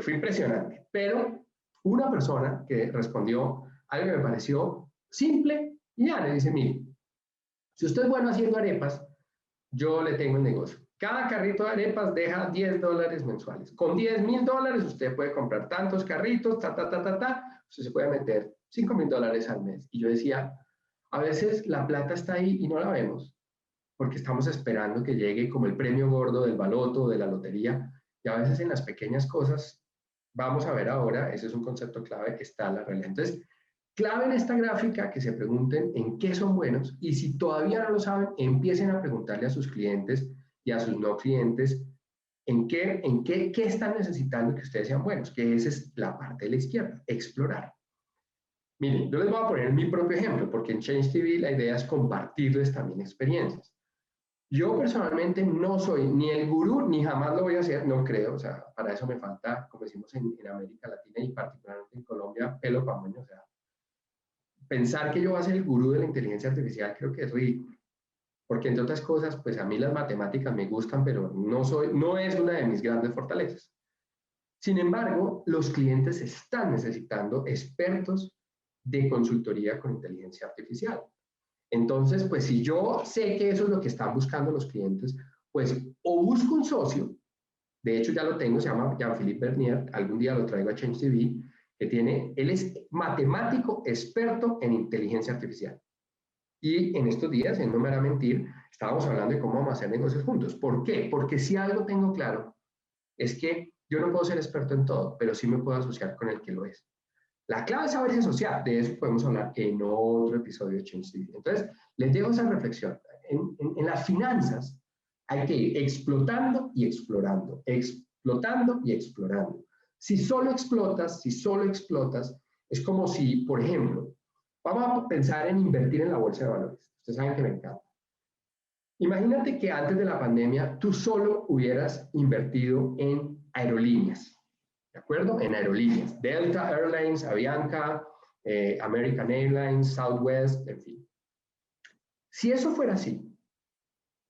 Fue impresionante. Pero una persona que respondió algo que me pareció simple y ya le dice, mire, si usted es bueno haciendo arepas, yo le tengo el negocio. Cada carrito de arepas deja $10 mensuales. Con $10,000 usted puede comprar tantos carritos, usted se puede meter $5,000 al mes. Y yo decía, a veces la plata está ahí y no la vemos, porque estamos esperando que llegue como el premio gordo del baloto o de la lotería, y a veces en las pequeñas cosas, vamos a ver ahora, ese es un concepto clave, está la realidad. Entonces, clave en esta gráfica que se pregunten en qué son buenos, y si todavía no lo saben, empiecen a preguntarle a sus clientes y a sus no clientes qué están necesitando que ustedes sean buenos, que esa es la parte de la izquierda, explorar. Miren, yo les voy a poner mi propio ejemplo, porque en Change TV la idea es compartirles también experiencias. Yo personalmente no soy ni el gurú, ni jamás lo voy a hacer, no creo, o sea, para eso me falta, como decimos en América Latina y particularmente en Colombia, pelo para moño, o sea, pensar que yo voy a ser el gurú de la inteligencia artificial creo que es ridículo, porque entre otras cosas, pues a mí las matemáticas me gustan, pero no es una de mis grandes fortalezas. Sin embargo, los clientes están necesitando expertos de consultoría con inteligencia artificial. Entonces, pues si yo sé que eso es lo que están buscando los clientes, pues o busco un socio, de hecho ya lo tengo, se llama Jean-Philippe Bernier, algún día lo traigo a Change TV, él es matemático experto en inteligencia artificial. Y en estos días, no me hará mentir, estábamos hablando de cómo vamos a hacer negocios juntos. ¿Por qué? Porque si algo tengo claro es que yo no puedo ser experto en todo, pero sí me puedo asociar con el que lo es. La clave es saberse asociar, de eso podemos hablar en otro episodio de Change TV. Entonces, les dejo esa reflexión. En las finanzas hay que ir explotando y explorando, explotando y explorando. Si solo explotas, es como si, por ejemplo, vamos a pensar en invertir en la bolsa de valores. Ustedes saben que me encanta. Imagínate que antes de la pandemia tú solo hubieras invertido en aerolíneas, ¿de acuerdo? En aerolíneas. Delta Airlines, Avianca, American Airlines, Southwest, en fin. Si eso fuera así,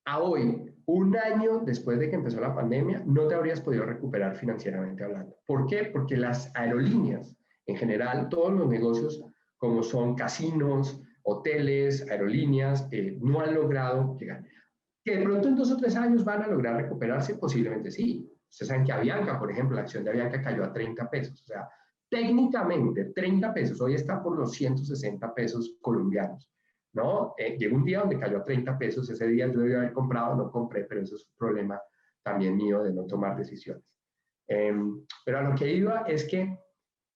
a hoy, un año después de que empezó la pandemia, no te habrías podido recuperar financieramente hablando. ¿Por qué? Porque las aerolíneas, en general, todos los negocios como son casinos, hoteles, aerolíneas, no han logrado llegar. Que de pronto en 2 o 3 años van a lograr recuperarse, posiblemente sí. Ustedes saben que Avianca, por ejemplo, la acción de Avianca cayó a 30 pesos. O sea, técnicamente 30 pesos, hoy está por los 160 pesos colombianos, ¿no? Llegó un día donde cayó a 30 pesos, ese día yo debía haber comprado, no compré, pero eso es un problema también mío de no tomar decisiones. Pero a lo que iba es que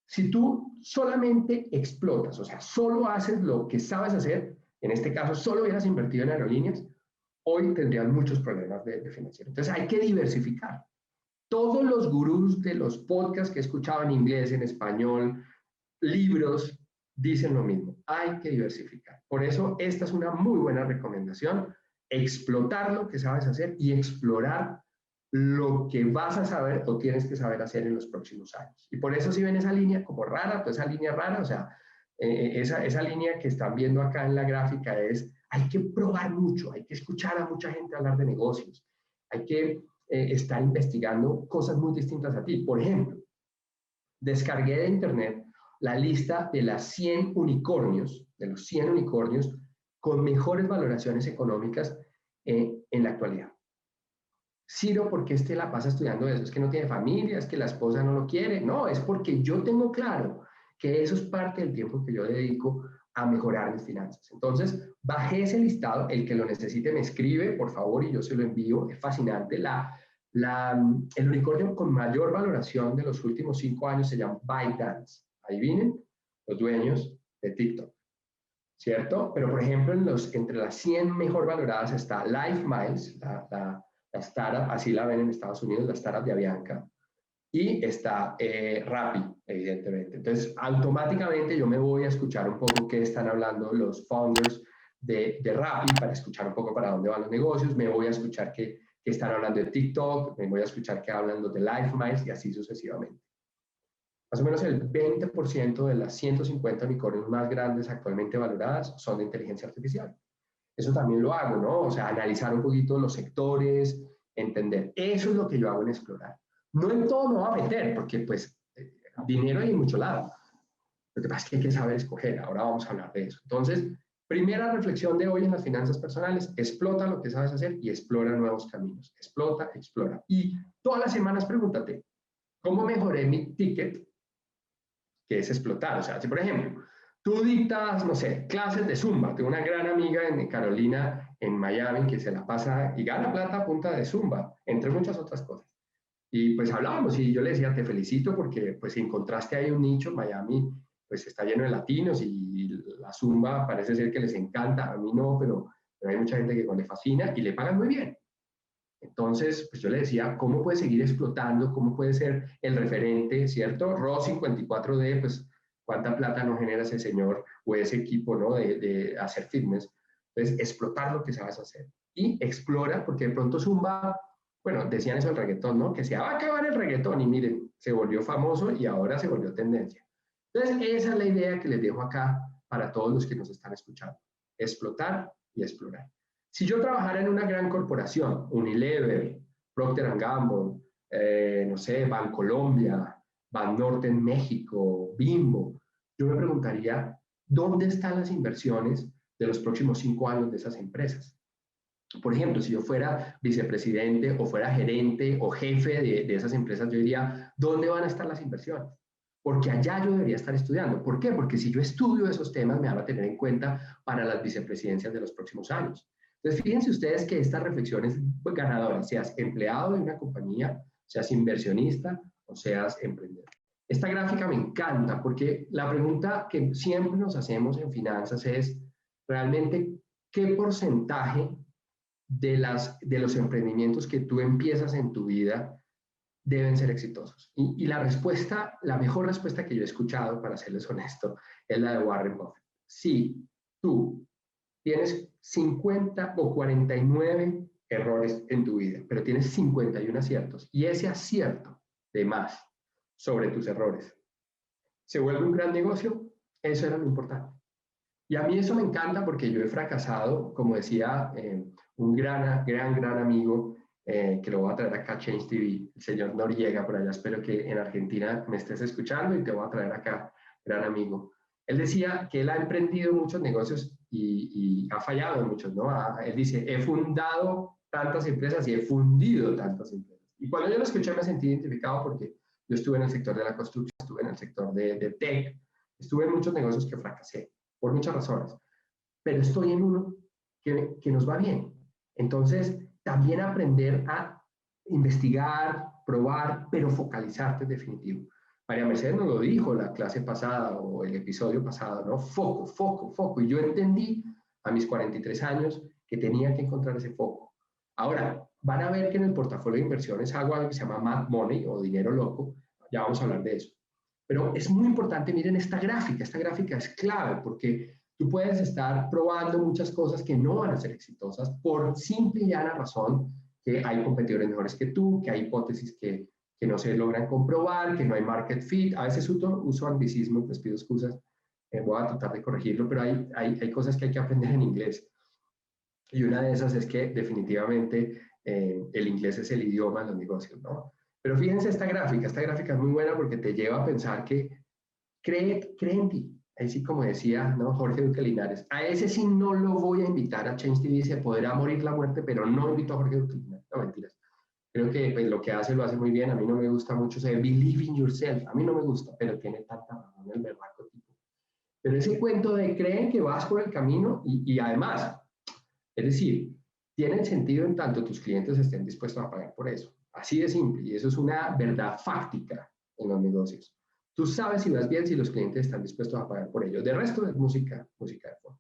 si tú solamente explotas, o sea, solo haces lo que sabes hacer, en este caso solo hubieras invertido en aerolíneas, hoy tendrían muchos problemas de financiero. Entonces hay que diversificar. Todos los gurús de los podcasts que he escuchado en inglés, en español, libros, dicen lo mismo. Hay que diversificar. Por eso esta es una muy buena recomendación. Explotar lo que sabes hacer y explorar lo que vas a saber o tienes que saber hacer en los próximos años. Y por eso si ven esa línea como rara, pues esa línea rara, o sea, esa línea que están viendo acá en la gráfica es, hay que probar mucho, hay que escuchar a mucha gente hablar de negocios, hay que estar investigando cosas muy distintas a ti. Por ejemplo, descargué de internet la lista de las 100 unicornios, de los 100 unicornios con mejores valoraciones económicas en la actualidad. Ciro, ¿por qué la pasa estudiando eso? Es que no tiene familia, es que la esposa no lo quiere. No, es porque yo tengo claro que eso es parte del tiempo que yo dedico a mejorar mis finanzas. Entonces, bajé ese listado, el que lo necesite me escribe, por favor, y yo se lo envío. Es fascinante. El unicornio con mayor valoración de los últimos 5 años se llama ByteDance. Adivinen, los dueños de TikTok, ¿cierto? Pero, por ejemplo, entre las 100 mejor valoradas está LifeMiles, la startup, así la ven en Estados Unidos, la startup de Avianca, y está Rappi, evidentemente. Entonces, automáticamente yo me voy a escuchar un poco qué están hablando los founders de Rappi para escuchar un poco para dónde van los negocios, me voy a escuchar qué están hablando de TikTok, me voy a escuchar qué hablan los de LifeMiles y así sucesivamente. Más o menos el 20% de las 150 unicornios más grandes actualmente valoradas son de inteligencia artificial. Eso también lo hago, ¿no? O sea, analizar un poquito los sectores, entender. Eso es lo que yo hago en Explorar. No en todo me voy a meter, porque pues dinero hay en mucho lado. Lo que pasa es que hay que saber escoger. Ahora vamos a hablar de eso. Entonces, Primera reflexión de hoy en las finanzas personales: explota lo que sabes hacer y explora nuevos caminos. Explota, explora. Y todas las semanas pregúntate, ¿cómo mejoré mi ticket? Que es explotar. O sea, si por ejemplo, tú dictas, no sé, clases de Zumba. Tengo una gran amiga en Carolina, en Miami, que se la pasa y gana plata a punta de Zumba, entre muchas otras cosas. Y pues hablábamos y yo le decía, te felicito porque pues encontraste ahí un nicho. Miami pues está lleno de latinos y la Zumba parece ser que les encanta. A mí no, pero hay mucha gente que le fascina y le pagan muy bien. Entonces, pues yo le decía, ¿cómo puede seguir explotando? ¿Cómo puede ser el referente, cierto? RAW 54D, pues cuánta plata no genera ese señor o ese equipo, ¿no? De hacer fitness. Entonces, explotar lo que sabes hacer. Y explora, porque de pronto Zumba, bueno, decían eso del reggaetón, ¿no? Que se va a acabar el reggaetón y miren, se volvió famoso y ahora se volvió tendencia. Entonces, esa es la idea que les dejo acá para todos los que nos están escuchando. Explotar y explorar. Si yo trabajara en una gran corporación, Unilever, Procter & Gamble, no sé, Bancolombia, Banorte en México, Bimbo, yo me preguntaría, ¿dónde están las inversiones de los próximos 5 años de esas empresas? Por ejemplo, si yo fuera vicepresidente o fuera gerente o jefe de esas empresas, yo diría, ¿dónde van a estar las inversiones? Porque allá yo debería estar estudiando. ¿Por qué? Porque si yo estudio esos temas, me van a tener en cuenta para las vicepresidencias de los próximos años. Entonces, fíjense ustedes que estas reflexiones ganadoras, seas empleado de una compañía, seas inversionista o seas emprendedor. Esta gráfica me encanta porque la pregunta que siempre nos hacemos en finanzas es, ¿realmente qué porcentaje de los emprendimientos que tú empiezas en tu vida deben ser exitosos? Y la respuesta, la mejor respuesta que yo he escuchado, para serles honesto, es la de Warren Buffett. Si tú tienes 50 o 49 errores en tu vida, pero tienes 51 aciertos, y ese acierto de más sobre tus errores se vuelve un gran negocio, eso era lo importante. Y a mí eso me encanta porque yo he fracasado, como decía un gran amigo, que lo voy a traer acá a Change TV, el señor Noriega, por allá espero que en Argentina me estés escuchando y te voy a traer acá, gran amigo. Él decía que él ha emprendido muchos negocios y ha fallado en muchos, ¿no? Él dice, he fundado tantas empresas y he fundido tantas empresas. Y cuando yo lo escuché me sentí identificado porque yo estuve en el sector de la construcción, estuve en el sector de tech, estuve en muchos negocios que fracasé por muchas razones, pero estoy en uno que nos va bien. Entonces, también aprender a investigar, probar, pero focalizarte en definitivo. María Mercedes nos lo dijo la clase pasada o el episodio pasado, ¿no? Foco, foco, foco. Y yo entendí a mis 43 años que tenía que encontrar ese foco. Ahora, van a ver que en el portafolio de inversiones hago algo que se llama Mad Money o dinero loco. Ya vamos a hablar de eso. Pero es muy importante, miren esta gráfica es clave porque tú puedes estar probando muchas cosas que no van a ser exitosas por simple y llana razón que hay competidores mejores que tú, que hay hipótesis que no se logran comprobar, que no hay market fit. A veces uso anglicismo, les pido excusas, voy a tratar de corregirlo, pero hay cosas que hay que aprender en inglés. Y una de esas es que definitivamente el inglés es el idioma de los negocios, ¿no? Pero fíjense esta gráfica es muy buena porque te lleva a pensar que cree en ti. Ahí sí, como decía, ¿no? Jorge Duque Linares, a ese sí no lo voy a invitar a Change TV, se podrá morir la muerte, pero no invito a Jorge Duque Linares. No, mentiras. Creo que pues, lo que hace lo hace muy bien. A mí no me gusta mucho ese believe in yourself. A mí no me gusta, pero tiene tanta razón el berraco tipo. Pero ese cuento de creen que vas por el camino y además, es decir, tiene sentido en tanto tus clientes estén dispuestos a pagar por eso. Así de simple. Y eso es una verdad fáctica en los negocios. Tú sabes si vas bien si los clientes están dispuestos a pagar por ello. De resto es música de fondo.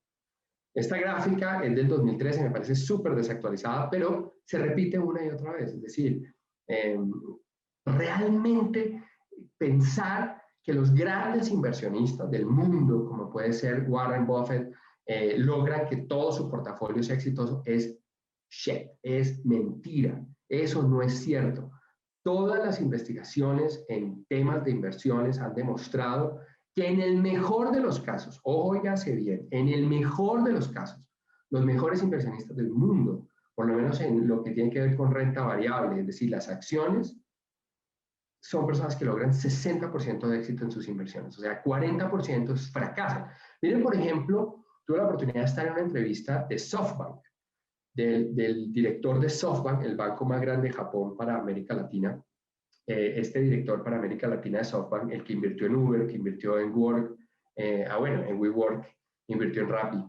Esta gráfica es del 2013, me parece súper desactualizada, pero se repite una y otra vez. Es decir, realmente pensar que los grandes inversionistas del mundo, como puede ser Warren Buffett, logran que todo su portafolio sea exitoso, es shit, es mentira. Eso no es cierto. Todas las investigaciones en temas de inversiones han demostrado que en el mejor de los casos, óigase bien, en el mejor de los casos, los mejores inversionistas del mundo, por lo menos en lo que tiene que ver con renta variable, es decir, las acciones, son personas que logran 60% de éxito en sus inversiones, o sea, 40% fracasan. Miren, por ejemplo, tuve la oportunidad de estar en una entrevista de SoftBank, del director de SoftBank, el banco más grande de Japón para América Latina. Este director para América Latina de SoftBank, el que invirtió en Uber, que invirtió en Work, en WeWork, invirtió en Rappi.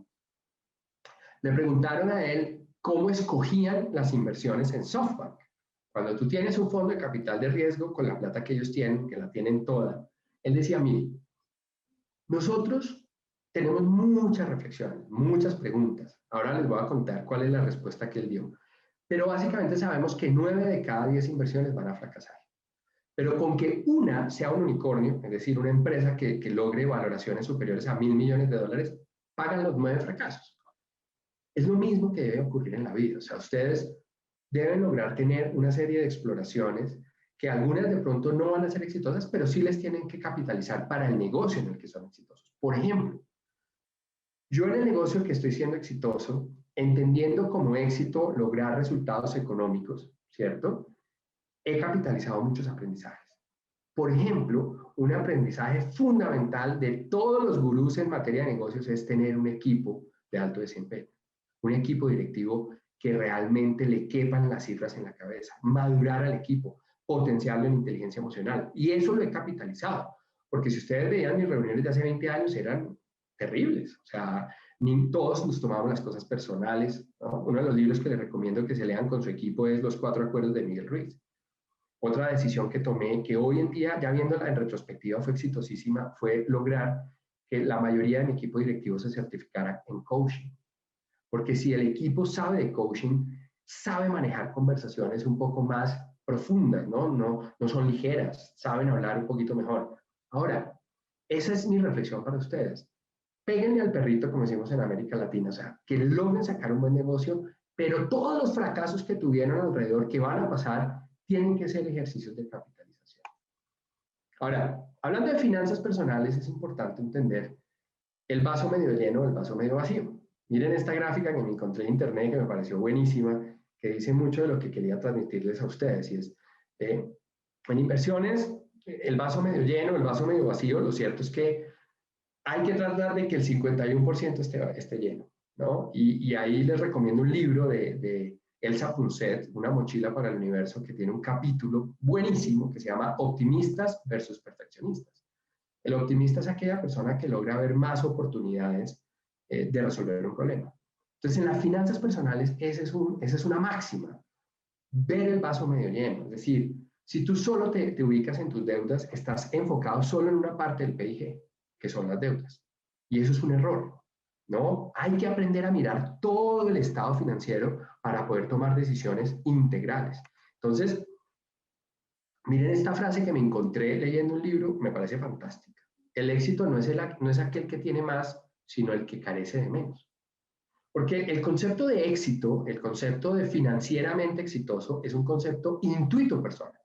Le preguntaron a él cómo escogían las inversiones en SoftBank. Cuando tú tienes un fondo de capital de riesgo con la plata que ellos tienen, que la tienen toda, él decía, mire, nosotros tenemos muchas reflexiones, muchas preguntas. Ahora les voy a contar cuál es la respuesta que él dio. Pero básicamente sabemos que 9 de cada 10 inversiones van a fracasar. Pero con que una sea un unicornio, es decir, una empresa que logre valoraciones superiores a $1.000 millones, pagan los 9 fracasos. Es lo mismo que debe ocurrir en la vida. O sea, ustedes deben lograr tener una serie de exploraciones que algunas de pronto no van a ser exitosas, pero sí les tienen que capitalizar para el negocio en el que son exitosos. Por ejemplo, yo en el negocio que estoy siendo exitoso, entendiendo como éxito lograr resultados económicos, ¿cierto? He capitalizado muchos aprendizajes. Por ejemplo, un aprendizaje fundamental de todos los gurús en materia de negocios es tener un equipo de alto desempeño, un equipo directivo que realmente le quepan las cifras en la cabeza, madurar al equipo, potenciarlo en inteligencia emocional. Y eso lo he capitalizado, porque si ustedes veían mis reuniones de hace 20 años eran terribles, o sea, ni todos nos tomábamos las cosas personales, ¿no? Uno de los libros que les recomiendo que se lean con su equipo es Los 4 Acuerdos de Miguel Ruiz. Otra decisión que tomé, que hoy en día, ya viéndola en retrospectiva, fue exitosísima, fue lograr que la mayoría de mi equipo directivo se certificara en coaching. Porque si el equipo sabe de coaching, sabe manejar conversaciones un poco más profundas, ¿no? No son ligeras, saben hablar un poquito mejor. Ahora, esa es mi reflexión para ustedes. Péguenle al perrito, como decimos en América Latina, o sea, que logren sacar un buen negocio, pero todos los fracasos que tuvieron alrededor, que van a pasar, tienen que ser ejercicios de capitalización. Ahora, hablando de finanzas personales, es importante entender el vaso medio lleno o el vaso medio vacío. Miren esta gráfica que me encontré en internet, que me pareció buenísima, que dice mucho de lo que quería transmitirles a ustedes, y es, en inversiones, el vaso medio lleno, el vaso medio vacío, lo cierto es que hay que tratar de que el 51% esté lleno, ¿no? Y ahí les recomiendo un libro de Elsa Punset, Una mochila para el universo, que tiene un capítulo buenísimo que se llama Optimistas versus Perfeccionistas. El optimista es aquella persona que logra ver más oportunidades de resolver un problema. Entonces, en las finanzas personales, esa es una máxima, ver el vaso medio lleno. Es decir, si tú solo te ubicas en tus deudas, estás enfocado solo en una parte del PIG, que son las deudas. Y eso es un error, ¿no? Hay que aprender a mirar todo el estado financiero para poder tomar decisiones integrales. Entonces, miren esta frase que me encontré leyendo un libro, me parece fantástica. El éxito no es aquel que tiene más, sino el que carece de menos. Porque el concepto de éxito, el concepto de financieramente exitoso, es un concepto intuito personal.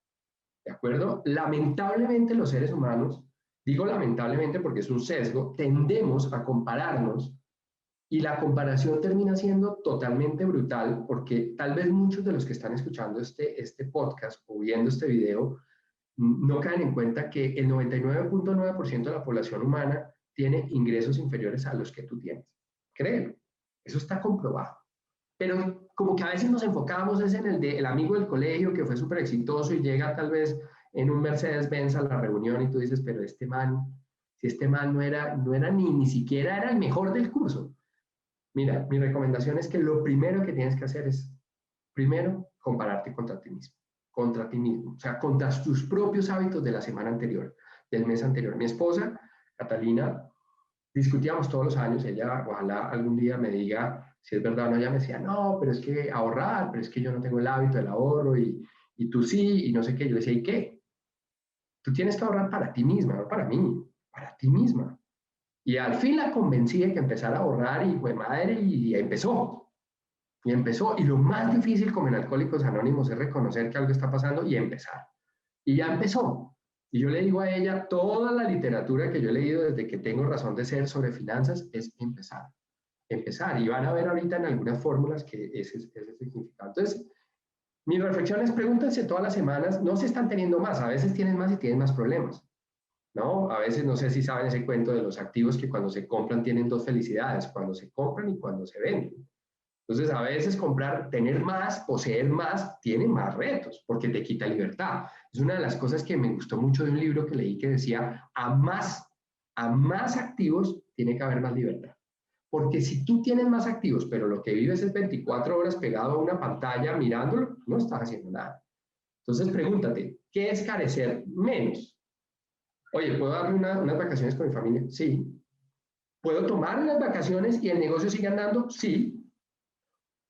¿De acuerdo? Lamentablemente los seres humanos, digo lamentablemente porque es un sesgo, tendemos a compararnos y la comparación termina siendo totalmente brutal porque tal vez muchos de los que están escuchando este podcast o viendo este video no caen en cuenta que el 99.9% de la población humana tiene ingresos inferiores a los que tú tienes. Créelo, eso está comprobado. Pero como que a veces nos enfocamos es en el amigo del colegio que fue súper exitoso y llega tal vez en un Mercedes-Benz a la reunión y tú dices, pero este man, si este man no era ni siquiera era el mejor del curso. Mira, mi recomendación es que lo primero que tienes que hacer es, primero, compararte contra ti mismo, o sea, contra tus propios hábitos de la semana anterior, del mes anterior. Mi esposa, Catalina, discutíamos todos los años, ella ojalá algún día me diga si es verdad o no, ella me decía, no, pero es que ahorrar, pero es que yo no tengo el hábito del ahorro y tú sí, y no sé qué. Yo le decía, ¿y qué? Tú tienes que ahorrar para ti misma, no para mí, para ti misma. Y al fin la convencí de que empezara a ahorrar y fue madre y empezó. Y empezó. Y lo más difícil como en Alcohólicos Anónimos es reconocer que algo está pasando y empezar. Y ya empezó. Y yo le digo a ella, toda la literatura que yo he leído desde que tengo razón de ser sobre finanzas es empezar. Empezar. Y van a ver ahorita en algunas fórmulas que ese es el significado. Entonces, mi reflexión es, pregúntense todas las semanas, no se están teniendo más, a veces tienen más y tienen más problemas. ¿no? A veces no sé si saben ese cuento de los activos que cuando se compran tienen dos felicidades, cuando se compran y cuando se venden. Entonces, a veces comprar, tener más, poseer más, tiene más retos porque te quita libertad. Es una de las cosas que me gustó mucho de un libro que leí que decía, a más activos tiene que haber más libertad. Porque si tú tienes más activos, pero lo que vives es 24 horas pegado a una pantalla mirándolo, no estás haciendo nada. Entonces, pregúntate, ¿qué es carecer menos? Oye, ¿puedo darme unas vacaciones con mi familia? Sí. ¿Puedo tomar unas vacaciones y el negocio sigue andando? Sí.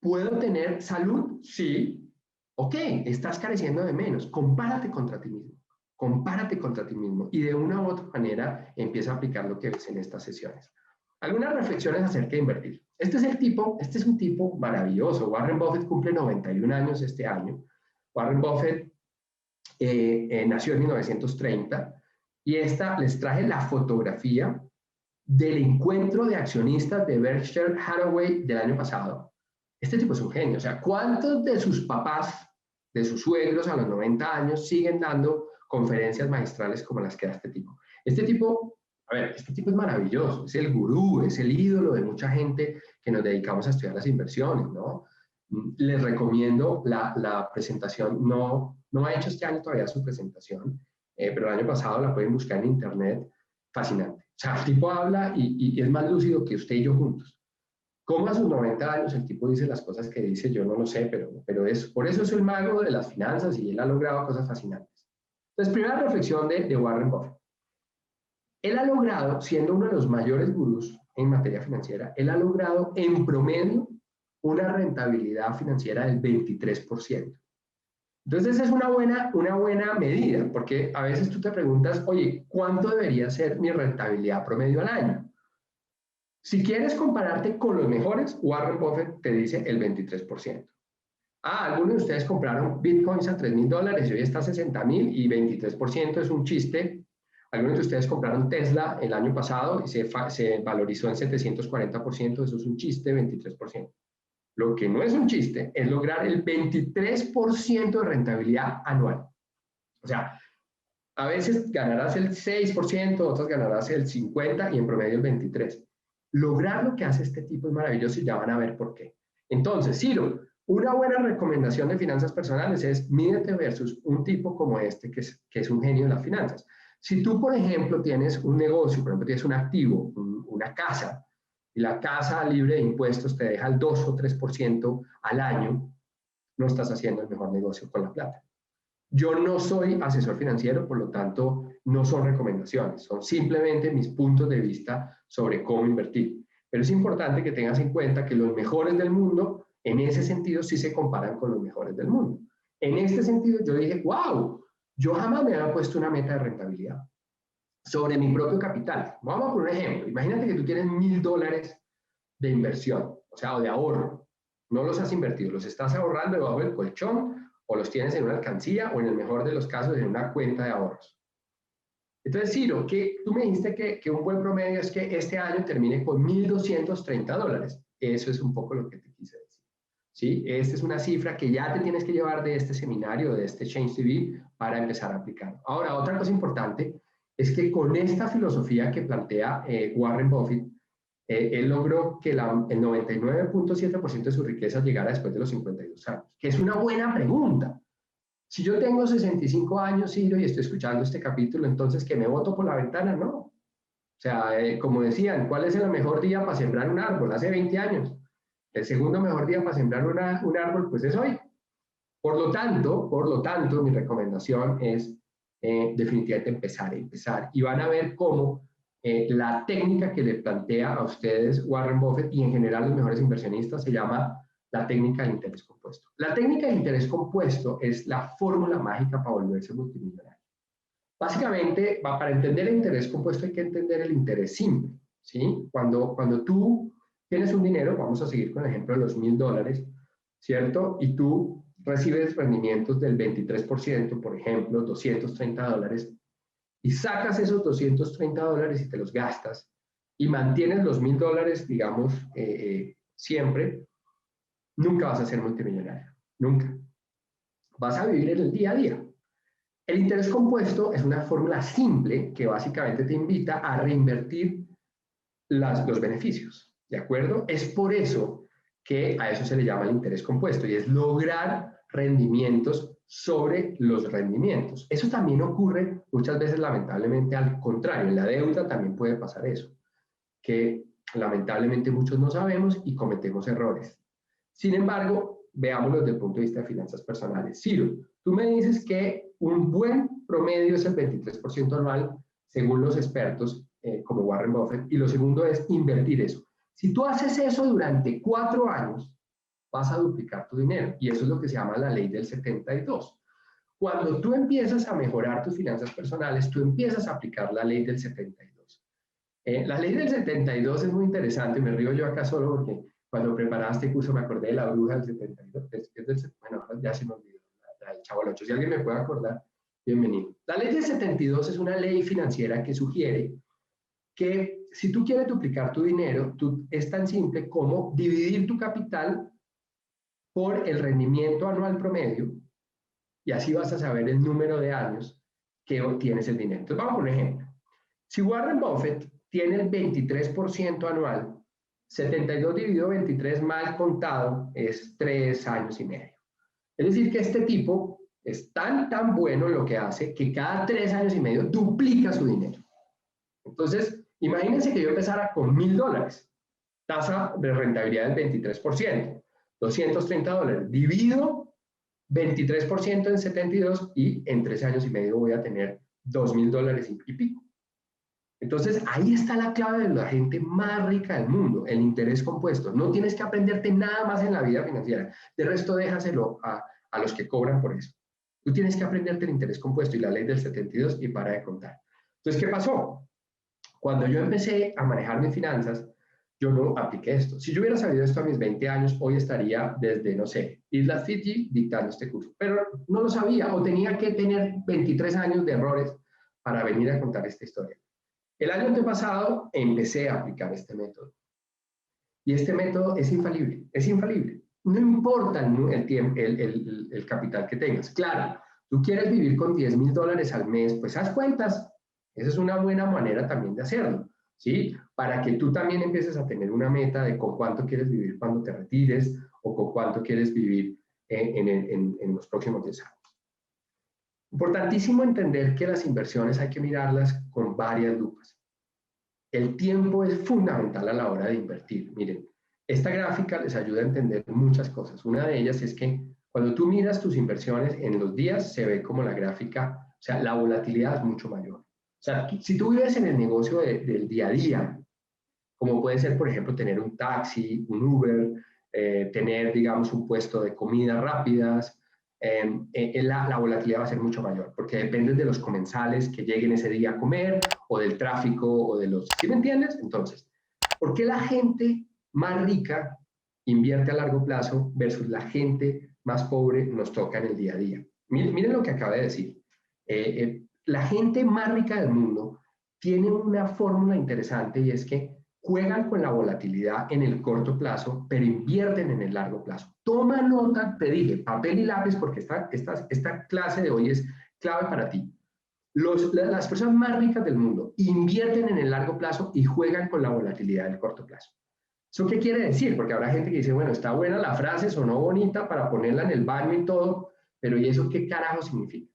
¿Puedo tener salud? Sí. Ok, estás careciendo de menos. Compárate contra ti mismo. Compárate contra ti mismo y de una u otra manera empieza a aplicar lo que ves en estas sesiones. Algunas reflexiones acerca de invertir. Este es un tipo maravilloso. Warren Buffett cumple 91 años este año. Warren Buffett nació en 1930 y esta les traje la fotografía del encuentro de accionistas de Berkshire Hathaway del año pasado. Este tipo es un genio. O sea, ¿cuántos de sus papás, de sus suegros a los 90 años siguen dando conferencias magistrales como las que da este tipo? Este tipo, a ver, este tipo es maravilloso, es el gurú, es el ídolo de mucha gente que nos dedicamos a estudiar las inversiones, ¿no? Les recomiendo la presentación, no ha hecho este año todavía su presentación, pero el año pasado la pueden buscar en internet, fascinante. O sea, el tipo habla y es más lúcido que usted y yo juntos. Como a sus 90 años el tipo dice las cosas que dice, yo no lo sé, pero por eso es el mago de las finanzas y él ha logrado cosas fascinantes. Entonces, primera reflexión de Warren Buffett. Él ha logrado, siendo uno de los mayores gurús en materia financiera, él ha logrado en promedio una rentabilidad financiera del 23%. Entonces, esa es una buena medida, porque a veces tú te preguntas, oye, ¿cuánto debería ser mi rentabilidad promedio al año? Si quieres compararte con los mejores, Warren Buffett te dice el 23%. Algunos de ustedes compraron bitcoins a $3,000 y hoy está a 60,000 y 23% es un chiste. Algunos de ustedes compraron Tesla el año pasado y se valorizó en 740%, eso es un chiste, 23%. Lo que no es un chiste es lograr el 23% de rentabilidad anual. O sea, a veces ganarás el 6%, otras ganarás el 50% y en promedio el 23%. Lograr lo que hace este tipo es maravilloso y ya van a ver por qué. Entonces, Ciro, una buena recomendación de finanzas personales es mídete versus un tipo como este que es un genio de las finanzas. Si tú, por ejemplo, tienes un negocio, por ejemplo, tienes un activo, una casa, y la casa libre de impuestos te deja el 2 o 3% al año, no estás haciendo el mejor negocio con la plata. Yo no soy asesor financiero, por lo tanto, no son recomendaciones, son simplemente mis puntos de vista sobre cómo invertir. Pero es importante que tengas en cuenta que los mejores del mundo, en ese sentido, sí se comparan con los mejores del mundo. En este sentido, yo dije, wow, yo jamás me había puesto una meta de rentabilidad sobre mi propio capital. Vamos a poner un ejemplo. Imagínate que tú tienes $1,000 de inversión, o sea, o de ahorro. No los has invertido, los estás ahorrando debajo del colchón o los tienes en una alcancía o en el mejor de los casos en una cuenta de ahorros. Entonces, Ciro, tú me dijiste que un buen promedio es que este año termine con $1,230. Eso es un poco lo que te quise decir. ¿Sí? Esta es una cifra que ya te tienes que llevar de este seminario, de este Change TV, para empezar a aplicar. Ahora, otra cosa importante es que con esta filosofía que plantea Warren Buffett, él logró que el 99.7% de su riqueza llegara después de los 52 años, que es una buena pregunta. Si yo tengo 65 años, Ciro, y estoy escuchando este capítulo, entonces que me boto por la ventana, no. O sea, como decían, ¿cuál es el mejor día para sembrar un árbol? Hace 20 años. El segundo mejor día para sembrar un árbol, pues es hoy. Por lo tanto, mi recomendación es definitivamente empezar. Y van a ver cómo la técnica que le plantea a ustedes Warren Buffett y en general los mejores inversionistas se llama la técnica del interés compuesto. La técnica del interés compuesto es la fórmula mágica para volverse multimillonario. Básicamente, para entender el interés compuesto hay que entender el interés simple, ¿sí? Cuando tú tienes un dinero, vamos a seguir con el ejemplo de los $1,000, ¿cierto? Y tú recibes rendimientos del 23%, por ejemplo, $230, y sacas esos $230 y te los gastas, y mantienes los $1,000, digamos, siempre, nunca vas a ser multimillonario, nunca. Vas a vivir en el día a día. El interés compuesto es una fórmula simple que básicamente te invita a reinvertir los beneficios, ¿de acuerdo? Es por eso que a eso se le llama el interés compuesto y es lograr rendimientos sobre los rendimientos. Eso también ocurre muchas veces lamentablemente al contrario, en la deuda también puede pasar eso, que lamentablemente muchos no sabemos y cometemos errores. Sin embargo, veámoslo desde el punto de vista de finanzas personales. Ciro, tú me dices que un buen promedio es el 23% anual, según los expertos como Warren Buffett, y lo segundo es invertir eso. Si tú haces eso durante 4 años, vas a duplicar tu dinero, y eso es lo que se llama la ley del 72. Cuando tú empiezas a mejorar tus finanzas personales, tú empiezas a aplicar la ley del 72. La ley del 72 es muy interesante, me río yo acá solo porque cuando preparaba este curso me acordé de la bruja del 72, bueno, ya se me olvidó, la del Chavo del 8, si alguien me puede acordar, bienvenido. La ley del 72 es una ley financiera que sugiere que si tú quieres duplicar tu dinero, es tan simple como dividir tu capital por el rendimiento anual promedio y así vas a saber el número de años que obtienes el dinero. Entonces vamos a poner un ejemplo. Si Warren Buffett tiene el 23% anual, 72 dividido 23 mal contado es 3 años y medio. Es decir, que este tipo es tan bueno en lo que hace que cada 3 años y medio duplica su dinero. Entonces, imagínense que yo empezara con $1,000, tasa de rentabilidad del 23%, $230, divido 23% en 72 y en 13 años y medio voy a tener $2,000 y pico. Entonces, ahí está la clave de la gente más rica del mundo, el interés compuesto. No tienes que aprenderte nada más en la vida financiera. De resto, déjaselo a los que cobran por eso. Tú tienes que aprenderte el interés compuesto y la ley del 72 y para de contar. Entonces, ¿qué pasó? Cuando yo empecé a manejar mis finanzas, yo no apliqué esto. Si yo hubiera sabido esto a mis 20 años, hoy estaría desde, no sé, Islas Fiji dictando este curso. Pero no lo sabía o tenía que tener 23 años de errores para venir a contar esta historia. El año antepasado empecé a aplicar este método. Y este método es infalible, es infalible. No importa el capital que tengas. Claro, tú quieres vivir con $10,000 al mes, pues haz cuentas. Esa es una buena manera también de hacerlo, ¿sí? Para que tú también empieces a tener una meta de con cuánto quieres vivir cuando te retires o con cuánto quieres vivir en los próximos 10 años. Importantísimo entender que las inversiones hay que mirarlas con varias lupas. El tiempo es fundamental a la hora de invertir. Miren, esta gráfica les ayuda a entender muchas cosas. Una de ellas es que cuando tú miras tus inversiones en los días, se ve como la gráfica, o sea, la volatilidad es mucho mayor. O sea, si tú vives en el negocio del día a día, como puede ser, por ejemplo, tener un taxi, un Uber, tener, digamos, un puesto de comidas rápidas, la volatilidad va a ser mucho mayor, porque depende de los comensales que lleguen ese día a comer, o del tráfico, o de los... ¿Sí me entiendes? Entonces, ¿por qué la gente más rica invierte a largo plazo versus la gente más pobre nos toca en el día a día? Miren lo que acaba de decir. La gente más rica del mundo tiene una fórmula interesante y es que juegan con la volatilidad en el corto plazo, pero invierten en el largo plazo. Toma nota, te dije, papel y lápiz, porque esta clase de hoy es clave para ti. Las personas más ricas del mundo invierten en el largo plazo y juegan con la volatilidad del corto plazo. ¿Eso qué quiere decir? Porque habrá gente que dice, bueno, está buena la frase, sonó bonita para ponerla en el baño y todo, pero ¿y eso qué carajo significa?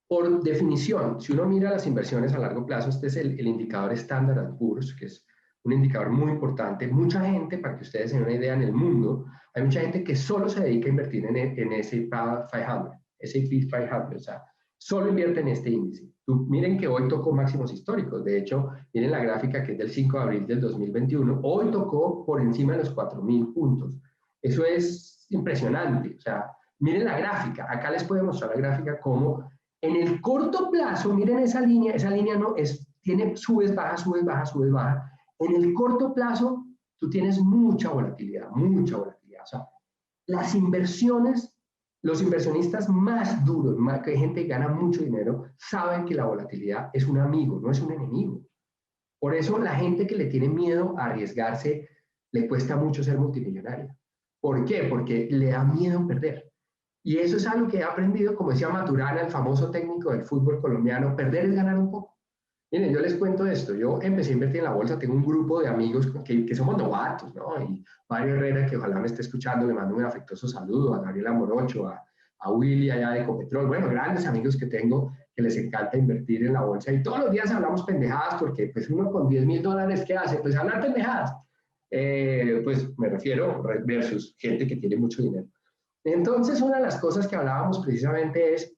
Por definición, si uno mira las inversiones a largo plazo, este es el indicador Standard & Poor's, que es un indicador muy importante. Mucha gente, para que ustedes tengan una idea, en el mundo, hay mucha gente que solo se dedica a invertir en S&P 500, o sea, solo invierte en este índice. Miren que hoy tocó máximos históricos. De hecho, miren la gráfica que es del 5 de abril del 2021. Hoy tocó por encima de los 4,000 puntos. Eso es impresionante. O sea, miren la gráfica. Acá les puedo mostrar la gráfica como en el corto plazo, miren esa línea no tiene subes, bajas, subes, bajas, subes, bajas. En el corto plazo, tú tienes mucha volatilidad, mucha volatilidad. O sea, las inversiones, los inversionistas más duros, que hay gente que gana mucho dinero, saben que la volatilidad es un amigo, no es un enemigo. Por eso la gente que le tiene miedo a arriesgarse, le cuesta mucho ser multimillonaria. ¿Por qué? Porque le da miedo perder. Y eso es algo que he aprendido, como decía Maturana, el famoso técnico del fútbol colombiano, perder es ganar un poco. Miren, yo les cuento esto, yo empecé a invertir en la bolsa, tengo un grupo de amigos que somos novatos, ¿no? Y Mario Herrera, que ojalá me esté escuchando, le mando un afectuoso saludo, a Gabriela Morocho, a Willy allá de Ecopetrol, bueno, grandes amigos que tengo que les encanta invertir en la bolsa y todos los días hablamos pendejadas porque pues uno con $10,000, ¿qué hace? Pues hablar pendejadas. Pues me refiero versus gente que tiene mucho dinero. Entonces, una de las cosas que hablábamos precisamente es,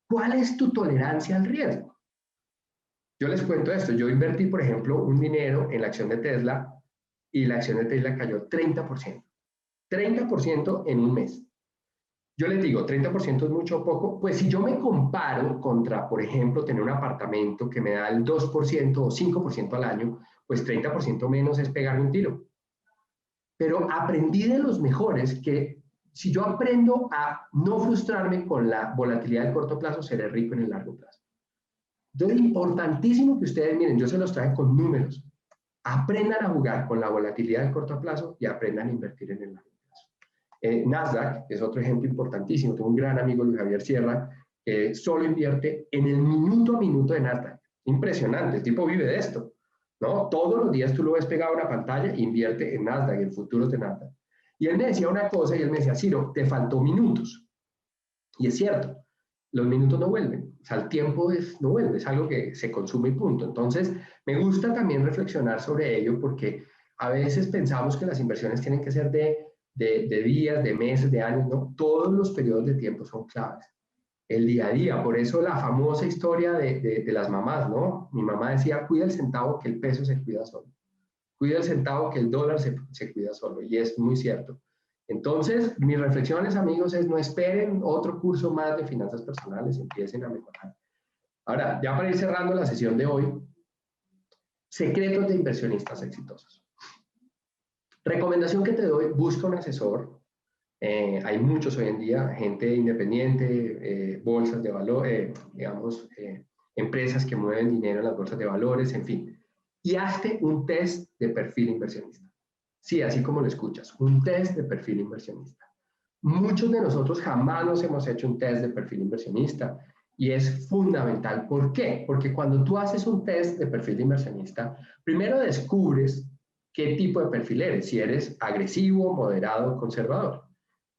¿cuál es tu tolerancia al riesgo? Yo les cuento esto, yo invertí, por ejemplo, un dinero en la acción de Tesla y la acción de Tesla cayó 30%. 30% en un mes. Yo les digo, 30% es mucho o poco. Pues si yo me comparo contra, por ejemplo, tener un apartamento que me da el 2% o 5% al año, pues 30% menos es pegar un tiro. Pero aprendí de los mejores que si yo aprendo a no frustrarme con la volatilidad del corto plazo, seré rico en el largo plazo. Entonces, importantísimo que ustedes, miren, yo se los traigo con números. Aprendan a jugar con la volatilidad del corto plazo y aprendan a invertir en el largo plazo. Nasdaq es otro ejemplo importantísimo. Tengo un gran amigo, Luis Javier Sierra, que solo invierte en el minuto a minuto de Nasdaq. Impresionante, el tipo vive de esto, ¿no? Todos los días tú lo ves pegado a una pantalla e invierte en Nasdaq, en futuros de Nasdaq. Y él me decía una cosa y él me decía, Ciro, te faltó minutos. Y es cierto, los minutos no vuelven, o sea, el tiempo no vuelve, es algo que se consume y punto. Entonces, me gusta también reflexionar sobre ello porque a veces pensamos que las inversiones tienen que ser de días, de meses, de años, no, todos los periodos de tiempo son claves. El día a día, por eso la famosa historia de las mamás, ¿no? Mi mamá decía, cuida el centavo que el peso se cuida solo. Cuida el centavo que el dólar se cuida solo, y es muy cierto. Entonces, mis reflexiones, amigos, es no esperen otro curso más de finanzas personales, empiecen a mejorar. Ahora, ya para ir cerrando la sesión de hoy, secretos de inversionistas exitosos. Recomendación que te doy, busca un asesor. Hay muchos hoy en día, gente independiente, bolsas de valor, digamos, empresas que mueven dinero en las bolsas de valores, en fin. Y hazte un test de perfil inversionista. Sí, así como lo escuchas, un test de perfil inversionista. Muchos de nosotros jamás nos hemos hecho un test de perfil inversionista y es fundamental. ¿Por qué? Porque cuando tú haces un test de perfil de inversionista, primero descubres qué tipo de perfil eres, si eres agresivo, moderado, conservador.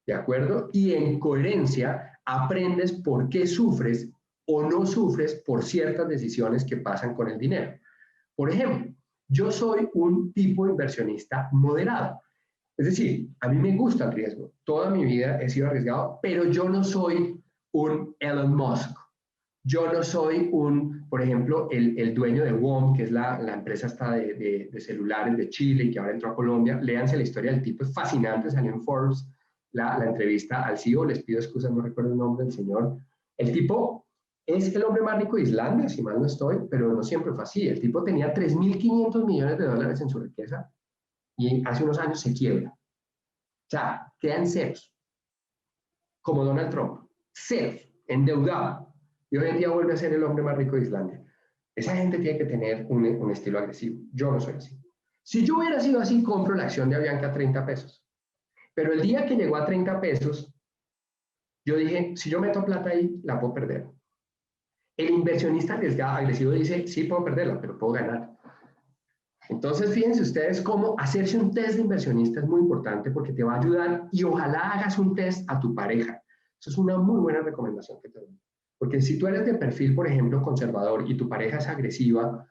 ¿De acuerdo? Y en coherencia aprendes por qué sufres o no sufres por ciertas decisiones que pasan con el dinero. Por ejemplo, yo soy un tipo inversionista moderado. Es decir, a mí me gusta el riesgo. Toda mi vida he sido arriesgado, pero yo no soy un Elon Musk. Yo no soy por ejemplo, el dueño de WOM, que es la empresa esta de celulares de Chile y que ahora entró a Colombia. Léanse la historia del tipo, es fascinante, salió en Forbes la entrevista al CEO, les pido excusas, no recuerdo el nombre del señor. El tipo es el hombre más rico de Islandia, si mal no estoy, pero no siempre fue así. El tipo tenía 3.500 millones de dólares en su riqueza y hace unos años se quiebra. O sea, quedan ceros, como Donald Trump, ceros, endeudado. Y hoy en día vuelve a ser el hombre más rico de Islandia. Esa gente tiene que tener un estilo agresivo. Yo no soy así. Si yo hubiera sido así, compro la acción de Avianca a 30 pesos. Pero el día que llegó a 30 pesos, yo dije, si yo meto plata ahí, la puedo perder. El inversionista arriesgado, agresivo dice, sí puedo perderla, pero puedo ganar. Entonces, fíjense ustedes cómo hacerse un test de inversionista es muy importante porque te va a ayudar y ojalá hagas un test a tu pareja. Eso es una muy buena recomendación que te doy. Porque si tú eres de perfil, por ejemplo, conservador y tu pareja es agresiva,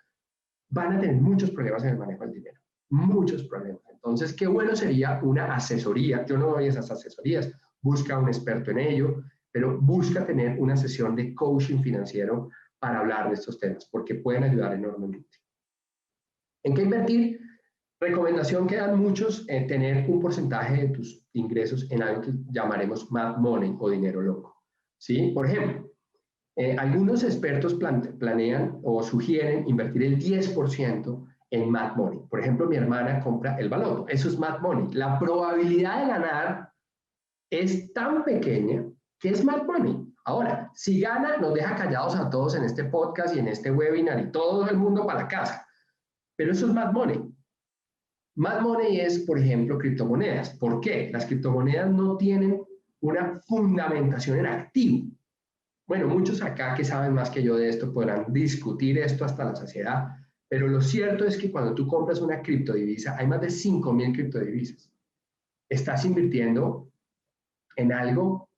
van a tener muchos problemas en el manejo del dinero. Muchos problemas. Entonces, qué bueno sería una asesoría. Yo no doy esas asesorías. Busca un experto en ello, pero busca tener una sesión de coaching financiero para hablar de estos temas porque pueden ayudar enormemente. ¿En qué invertir? Recomendación que dan muchos, tener un porcentaje de tus ingresos en algo que llamaremos mad money o dinero loco. ¿Sí? Por ejemplo, algunos expertos planean o sugieren invertir el 10% en mad money. Por ejemplo, mi hermana compra el baloto. Eso es mad money. La probabilidad de ganar es tan pequeña que es mad money. Ahora, si gana, nos deja callados a todos en este podcast y en este webinar y todo el mundo para la casa. Pero eso es mad money. Mad money es, por ejemplo, criptomonedas. ¿Por qué? Las criptomonedas no tienen una fundamentación en activo. Bueno, muchos acá que saben más que yo de esto podrán discutir esto hasta la saciedad, pero lo cierto es que cuando tú compras una criptodivisa, hay más de 5.000 criptodivisas. Estás invirtiendo en algo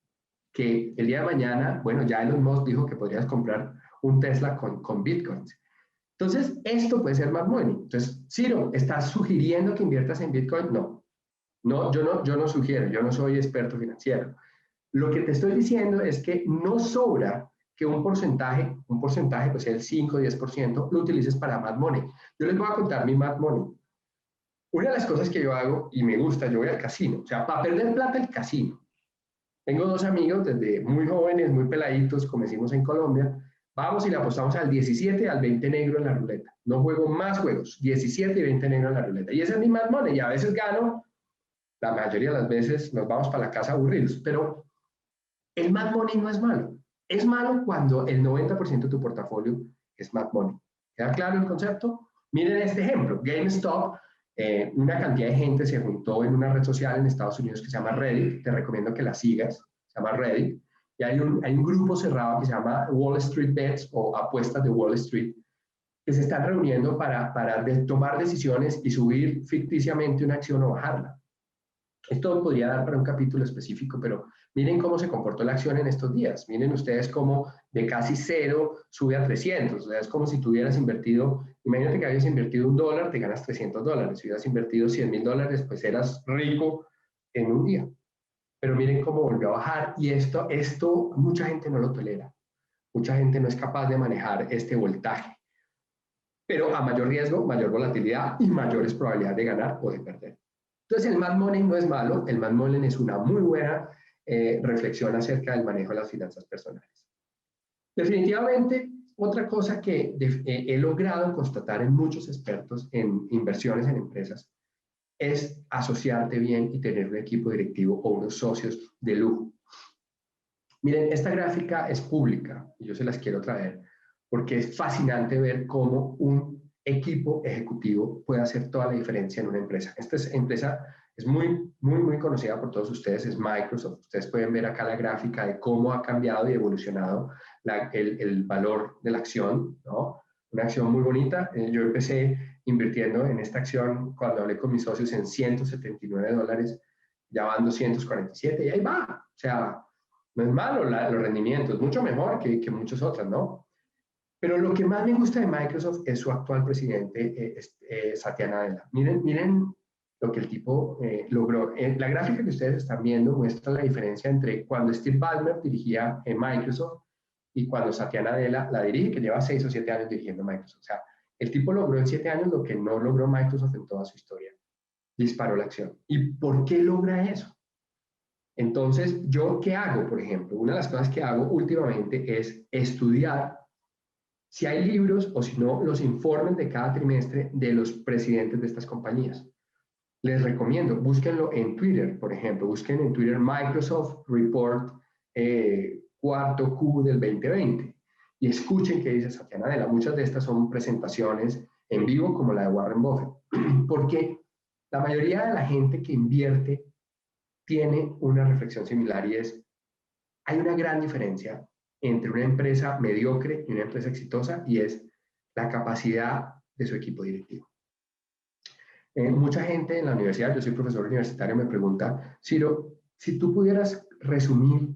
que el día de mañana, bueno, ya Elon Musk dijo que podrías comprar un Tesla con Bitcoins. Entonces, esto puede ser más money. Entonces, Ciro, ¿estás sugiriendo que inviertas en Bitcoin? No. Yo no sugiero, yo no soy experto financiero. Lo que te estoy diciendo es que no sobra que un porcentaje pues el 5 o 10%, lo utilices para Mad Money. Yo les voy a contar mi Mad Money. Una de las cosas que yo hago y me gusta, yo voy al casino. O sea, para perder plata, el casino. Tengo dos amigos desde muy jóvenes, muy peladitos, como decimos en Colombia. Vamos y le apostamos al 17 y al 20 negro en la ruleta. No juego más juegos, 17 y 20 negro en la ruleta. Y ese es mi Mad Money. Y a veces gano, la mayoría de las veces nos vamos para la casa aburridos. Pero el Mad Money no es malo. Es malo cuando el 90% de tu portafolio es Mad Money. ¿Queda claro el concepto? Miren este ejemplo. GameStop, una cantidad de gente se juntó en una red social en Estados Unidos que se llama Reddit. Te recomiendo que la sigas. Se llama Reddit. Y hay un grupo cerrado que se llama Wall Street Bets o apuestas de Wall Street, que se están reuniendo para tomar decisiones y subir ficticiamente una acción o bajarla. Esto podría dar para un capítulo específico, pero miren cómo se comportó la acción en estos días. Miren ustedes cómo de casi 0 sube a 300. O sea, es como si tuvieras invertido, imagínate que habías invertido $1, te ganas $300. Si hubieras invertido $100,000, pues eras rico en un día. Pero miren cómo volvió a bajar y esto mucha gente no lo tolera. Mucha gente no es capaz de manejar este voltaje. Pero a mayor riesgo, mayor volatilidad y mayores probabilidades de ganar o de perder. Entonces, el Mad Money no es malo, el Mad Money es una muy buena reflexión acerca del manejo de las finanzas personales. Definitivamente, otra cosa que he logrado constatar en muchos expertos en inversiones en empresas es asociarte bien y tener un equipo directivo o unos socios de lujo. Miren, esta gráfica es pública y yo se las quiero traer porque es fascinante ver cómo un equipo ejecutivo puede hacer toda la diferencia en una empresa. Esta empresa es muy conocida por todos ustedes, es Microsoft. Ustedes pueden ver acá la gráfica de cómo ha cambiado y evolucionado el valor de la acción, ¿no? Una acción muy bonita. Yo empecé invirtiendo en esta acción cuando hablé con mis socios en $179, ya van 247 y ahí va. O sea, no es malo los rendimientos, mucho mejor que muchas otras, ¿no? Pero lo que más me gusta de Microsoft es su actual presidente, Satya Nadella. Miren lo que el tipo logró. La gráfica que ustedes están viendo muestra la diferencia entre cuando Steve Ballmer dirigía Microsoft y cuando Satya Nadella la dirige, que lleva 6 o 7 años dirigiendo Microsoft. O sea, el tipo logró en 7 años lo que no logró Microsoft en toda su historia. Disparó la acción. ¿Y por qué logra eso? Entonces, ¿yo qué hago, por ejemplo? Una de las cosas que hago últimamente es estudiar si hay libros o si no, los informes de cada trimestre de los presidentes de estas compañías. Les recomiendo, búsquenlo en Twitter, por ejemplo, busquen en Twitter Microsoft Report cuarto Q del 2020 y escuchen qué dice Satya Nadella. Muchas de estas son presentaciones en vivo como la de Warren Buffett, porque la mayoría de la gente que invierte tiene una reflexión similar y es, hay una gran diferencia entre una empresa mediocre y una empresa exitosa y es la capacidad de su equipo directivo. Mucha gente en la universidad, yo soy profesor universitario, me pregunta, Ciro, si tú pudieras resumir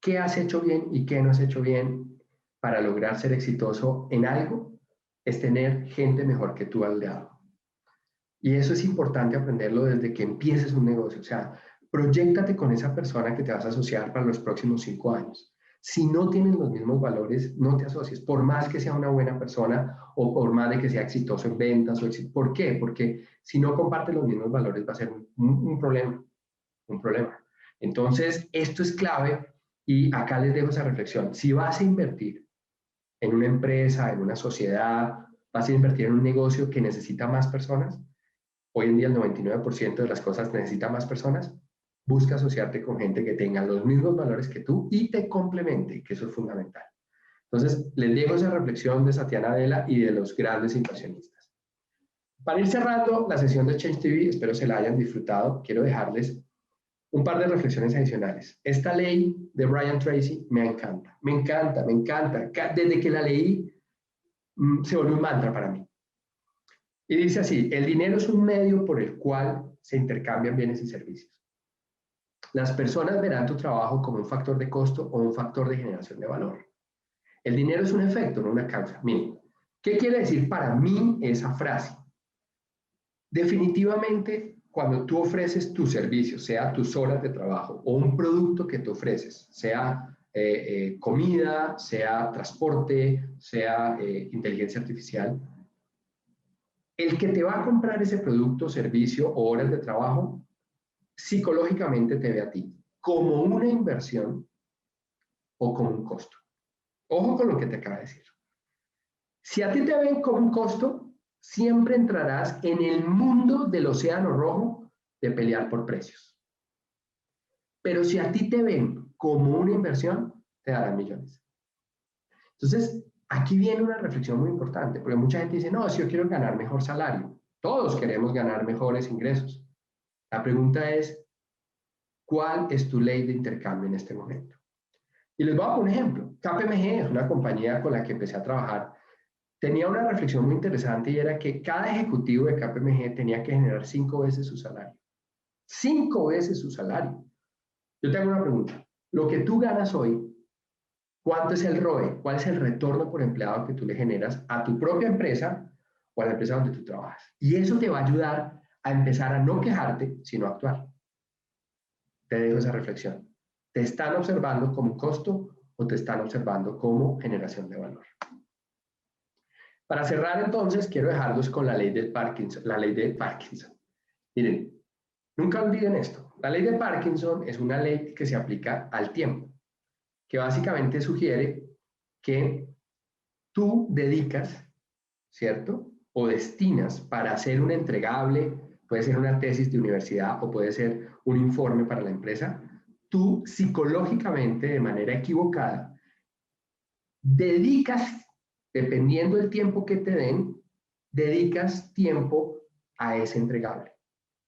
qué has hecho bien y qué no has hecho bien para lograr ser exitoso en algo, es tener gente mejor que tú al lado. Y eso es importante aprenderlo desde que empieces un negocio. O sea, proyéctate con esa persona que te vas a asociar para los próximos 5 años. Si no tienen los mismos valores, no te asocies, por más que sea una buena persona o por más de que sea exitoso en ventas. ¿Por qué? Porque si no comparte los mismos valores va a ser un problema, un problema. Entonces, esto es clave y acá les dejo esa reflexión. Si vas a invertir en una empresa, en una sociedad, vas a invertir en un negocio que necesita más personas, hoy en día el 99% de las cosas necesita más personas, busca asociarte con gente que tenga los mismos valores que tú y te complemente, que eso es fundamental. Entonces, les dejo esa reflexión de Satya Nadella y de los grandes inversionistas. Para ir cerrando la sesión de Change TV, espero se la hayan disfrutado, quiero dejarles un par de reflexiones adicionales. Esta ley de Brian Tracy me encanta, me encanta, me encanta. Desde que la leí, se volvió un mantra para mí. Y dice así: el dinero es un medio por el cual se intercambian bienes y servicios. Las personas verán tu trabajo como un factor de costo o un factor de generación de valor. El dinero es un efecto, no una causa. Miren, ¿qué quiere decir para mí esa frase? Definitivamente, cuando tú ofreces tu servicio, sea tus horas de trabajo o un producto que tú ofreces, sea comida, sea transporte, sea inteligencia artificial, el que te va a comprar ese producto, servicio o horas de trabajo, psicológicamente te ve a ti como una inversión o como un costo. Ojo con lo que te acabo de decir. Si a ti te ven como un costo, siempre entrarás en el mundo del océano rojo de pelear por precios. Pero si a ti te ven como una inversión, te darán millones. Entonces, aquí viene una reflexión muy importante, porque mucha gente dice: no, si yo quiero ganar mejor salario. Todos queremos ganar mejores ingresos. La pregunta es: ¿cuál es tu ley de intercambio en este momento? Y les voy a poner un ejemplo. KPMG es una compañía con la que empecé a trabajar. Tenía una reflexión muy interesante, y era que cada ejecutivo de KPMG tenía que generar 5 veces su salario. 5 veces su salario. Yo te hago una pregunta. Lo que tú ganas hoy, ¿cuánto es el ROE? ¿Cuál es el retorno por empleado que tú le generas a tu propia empresa o a la empresa donde tú trabajas? Y eso te va a ayudar a empezar a no quejarte, sino a actuar. Te dejo esa reflexión. ¿Te están observando como un costo o te están observando como generación de valor? Para cerrar, entonces, quiero dejarlos con la ley de Parkinson. La ley de Parkinson. Miren, nunca olviden esto. La ley de Parkinson es una ley que se aplica al tiempo, que básicamente sugiere que tú dedicas, ¿cierto? O destinas para hacer un entregable, puede ser una tesis de universidad o puede ser un informe para la empresa, tú psicológicamente, de manera equivocada, dedicas, dependiendo del tiempo que te den, dedicas tiempo a ese entregable.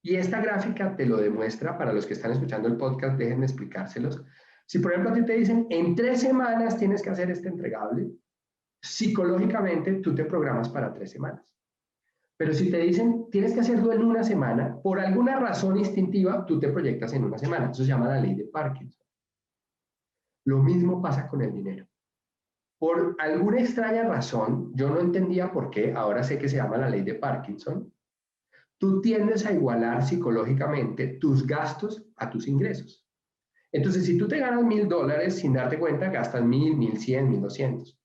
Y esta gráfica te lo demuestra. Para los que están escuchando el podcast, déjenme explicárselos. Si, por ejemplo, a ti te dicen: en 3 semanas tienes que hacer este entregable, psicológicamente tú te programas para 3 semanas. Pero si te dicen: tienes que hacerlo en 1 semana, por alguna razón instintiva, tú te proyectas en 1 semana. Eso se llama la ley de Parkinson. Lo mismo pasa con el dinero. Por alguna extraña razón, yo no entendía por qué, ahora sé que se llama la ley de Parkinson, tú tiendes a igualar psicológicamente tus gastos a tus ingresos. Entonces, si tú te ganas $1,000, sin darte cuenta, gastas 1,000, 1,100, 1,200,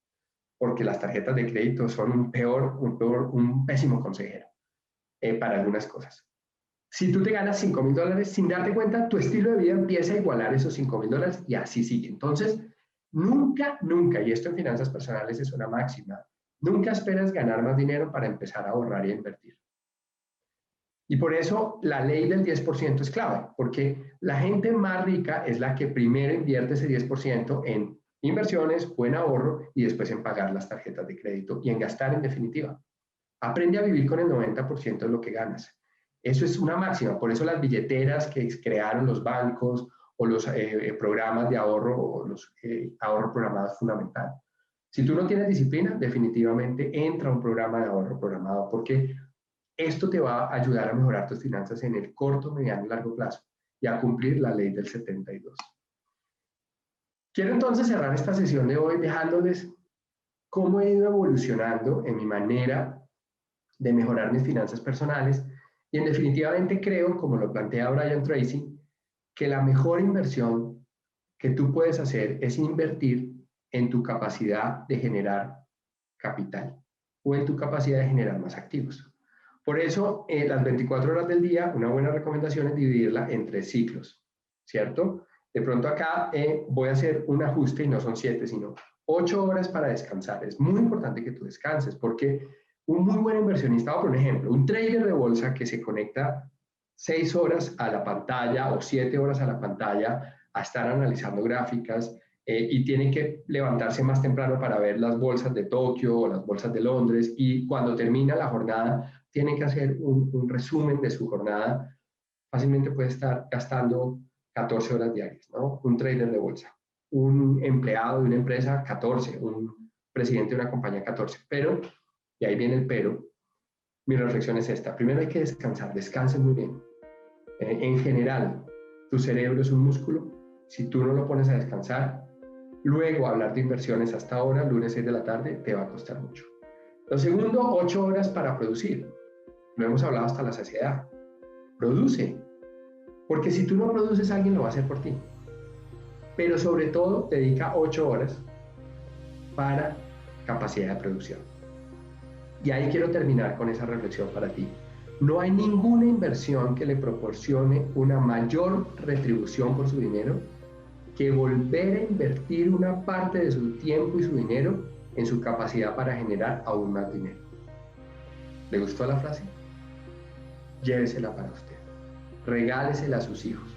porque las tarjetas de crédito son un pésimo consejero para algunas cosas. Si tú te ganas $5,000, sin darte cuenta, tu estilo de vida empieza a igualar esos $5,000 y así sigue. Entonces, nunca, nunca, y esto en finanzas personales es una máxima, nunca esperas ganar más dinero para empezar a ahorrar y a invertir. Y por eso la ley del 10% es clave, porque la gente más rica es la que primero invierte ese 10% en inversiones o en ahorro y después en pagar las tarjetas de crédito y en gastar en definitiva. Aprende a vivir con el 90% de lo que ganas. Eso es una máxima. Por eso las billeteras que crearon los bancos o los programas de ahorro o los ahorro programado es fundamental. Si tú no tienes disciplina, definitivamente entra a un programa de ahorro programado, porque esto te va a ayudar a mejorar tus finanzas en el corto, mediano y largo plazo y a cumplir la ley del 72. Quiero entonces cerrar esta sesión de hoy dejándoles cómo he ido evolucionando en mi manera de mejorar mis finanzas personales y en definitivamente creo, como lo plantea Brian Tracy, que la mejor inversión que tú puedes hacer es invertir en tu capacidad de generar capital o en tu capacidad de generar más activos. Por eso, las 24 horas del día, una buena recomendación es dividirla en 3 ciclos, ¿cierto? De pronto acá voy a hacer un ajuste y no son 7, sino 8 horas para descansar. Es muy importante que tú descanses porque un muy buen inversionista, por ejemplo, un trader de bolsa que se conecta 6 horas a la pantalla o 7 horas a la pantalla a estar analizando gráficas y tiene que levantarse más temprano para ver las bolsas de Tokio o las bolsas de Londres, y cuando termina la jornada tiene que hacer un resumen de su jornada, fácilmente puede estar gastando 14 horas diarias, ¿no? Un trader de bolsa, un empleado de una empresa, 14, un presidente de una compañía, 14. Pero, y ahí viene el pero, mi reflexión es esta. Primero hay que descansar, descansen muy bien. En general, tu cerebro es un músculo. Si tú no lo pones a descansar, luego hablar de inversiones hasta ahora, lunes 6 de la tarde, te va a costar mucho. Lo segundo, 8 horas para producir. Lo hemos hablado hasta la saciedad. Produce. Porque si tú no produces, alguien lo va a hacer por ti. Pero sobre todo, dedica 8 horas para capacidad de producción. Y ahí quiero terminar con esa reflexión para ti. No hay ninguna inversión que le proporcione una mayor retribución por su dinero que volver a invertir una parte de su tiempo y su dinero en su capacidad para generar aún más dinero. ¿Le gustó la frase? Llévesela para usted. Regálesela a sus hijos.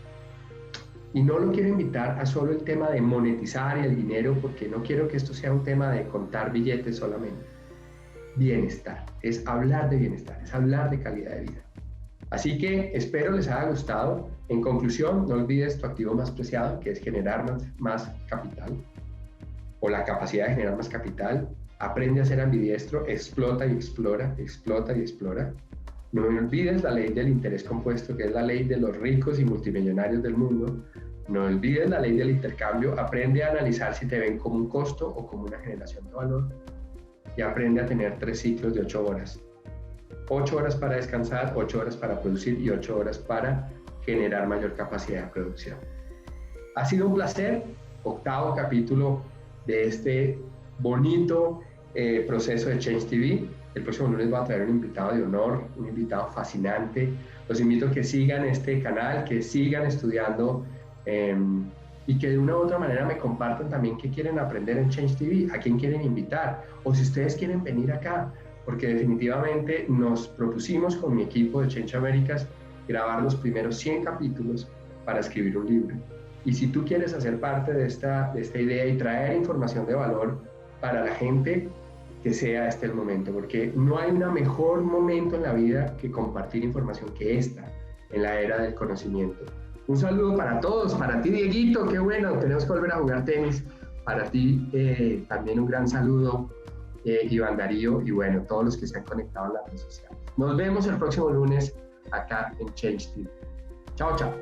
Y no lo quiero invitar a solo el tema de monetizar y el dinero, porque no quiero que esto sea un tema de contar billetes solamente. Bienestar, es hablar de bienestar, es hablar de calidad de vida. Así que espero les haya gustado. En conclusión, no olvides tu activo más preciado, que es generar más capital, o la capacidad de generar más capital. Aprende a ser ambidiestro, explota y explora, explota y explora. No olvides la ley del interés compuesto, que es la ley de los ricos y multimillonarios del mundo. No olvides la ley del intercambio. Aprende a analizar si te ven como un costo o como una generación de valor. Y aprende a tener 3 ciclos de 8 horas. 8 horas para descansar, 8 horas para producir y 8 horas para generar mayor capacidad de producción. Ha sido un placer. 8º capítulo de este bonito proceso de Change TV. El próximo lunes voy a traer un invitado de honor, un invitado fascinante. Los invito a que sigan este canal, que sigan estudiando y que de una u otra manera me compartan también qué quieren aprender en Change TV, a quién quieren invitar, o si ustedes quieren venir acá, porque definitivamente nos propusimos con mi equipo de Change Américas grabar los primeros 100 capítulos para escribir un libro. Y si tú quieres hacer parte de esta idea y traer información de valor para la gente, que sea este el momento, porque no hay un mejor momento en la vida que compartir información que esta, en la era del conocimiento. Un saludo para todos, para ti Dieguito, qué bueno, tenemos que volver a jugar tenis. Para ti también un gran saludo, Iván Darío, y bueno, todos los que se han conectado en las redes sociales. Nos vemos el próximo lunes acá en Change TV. Chao, chao.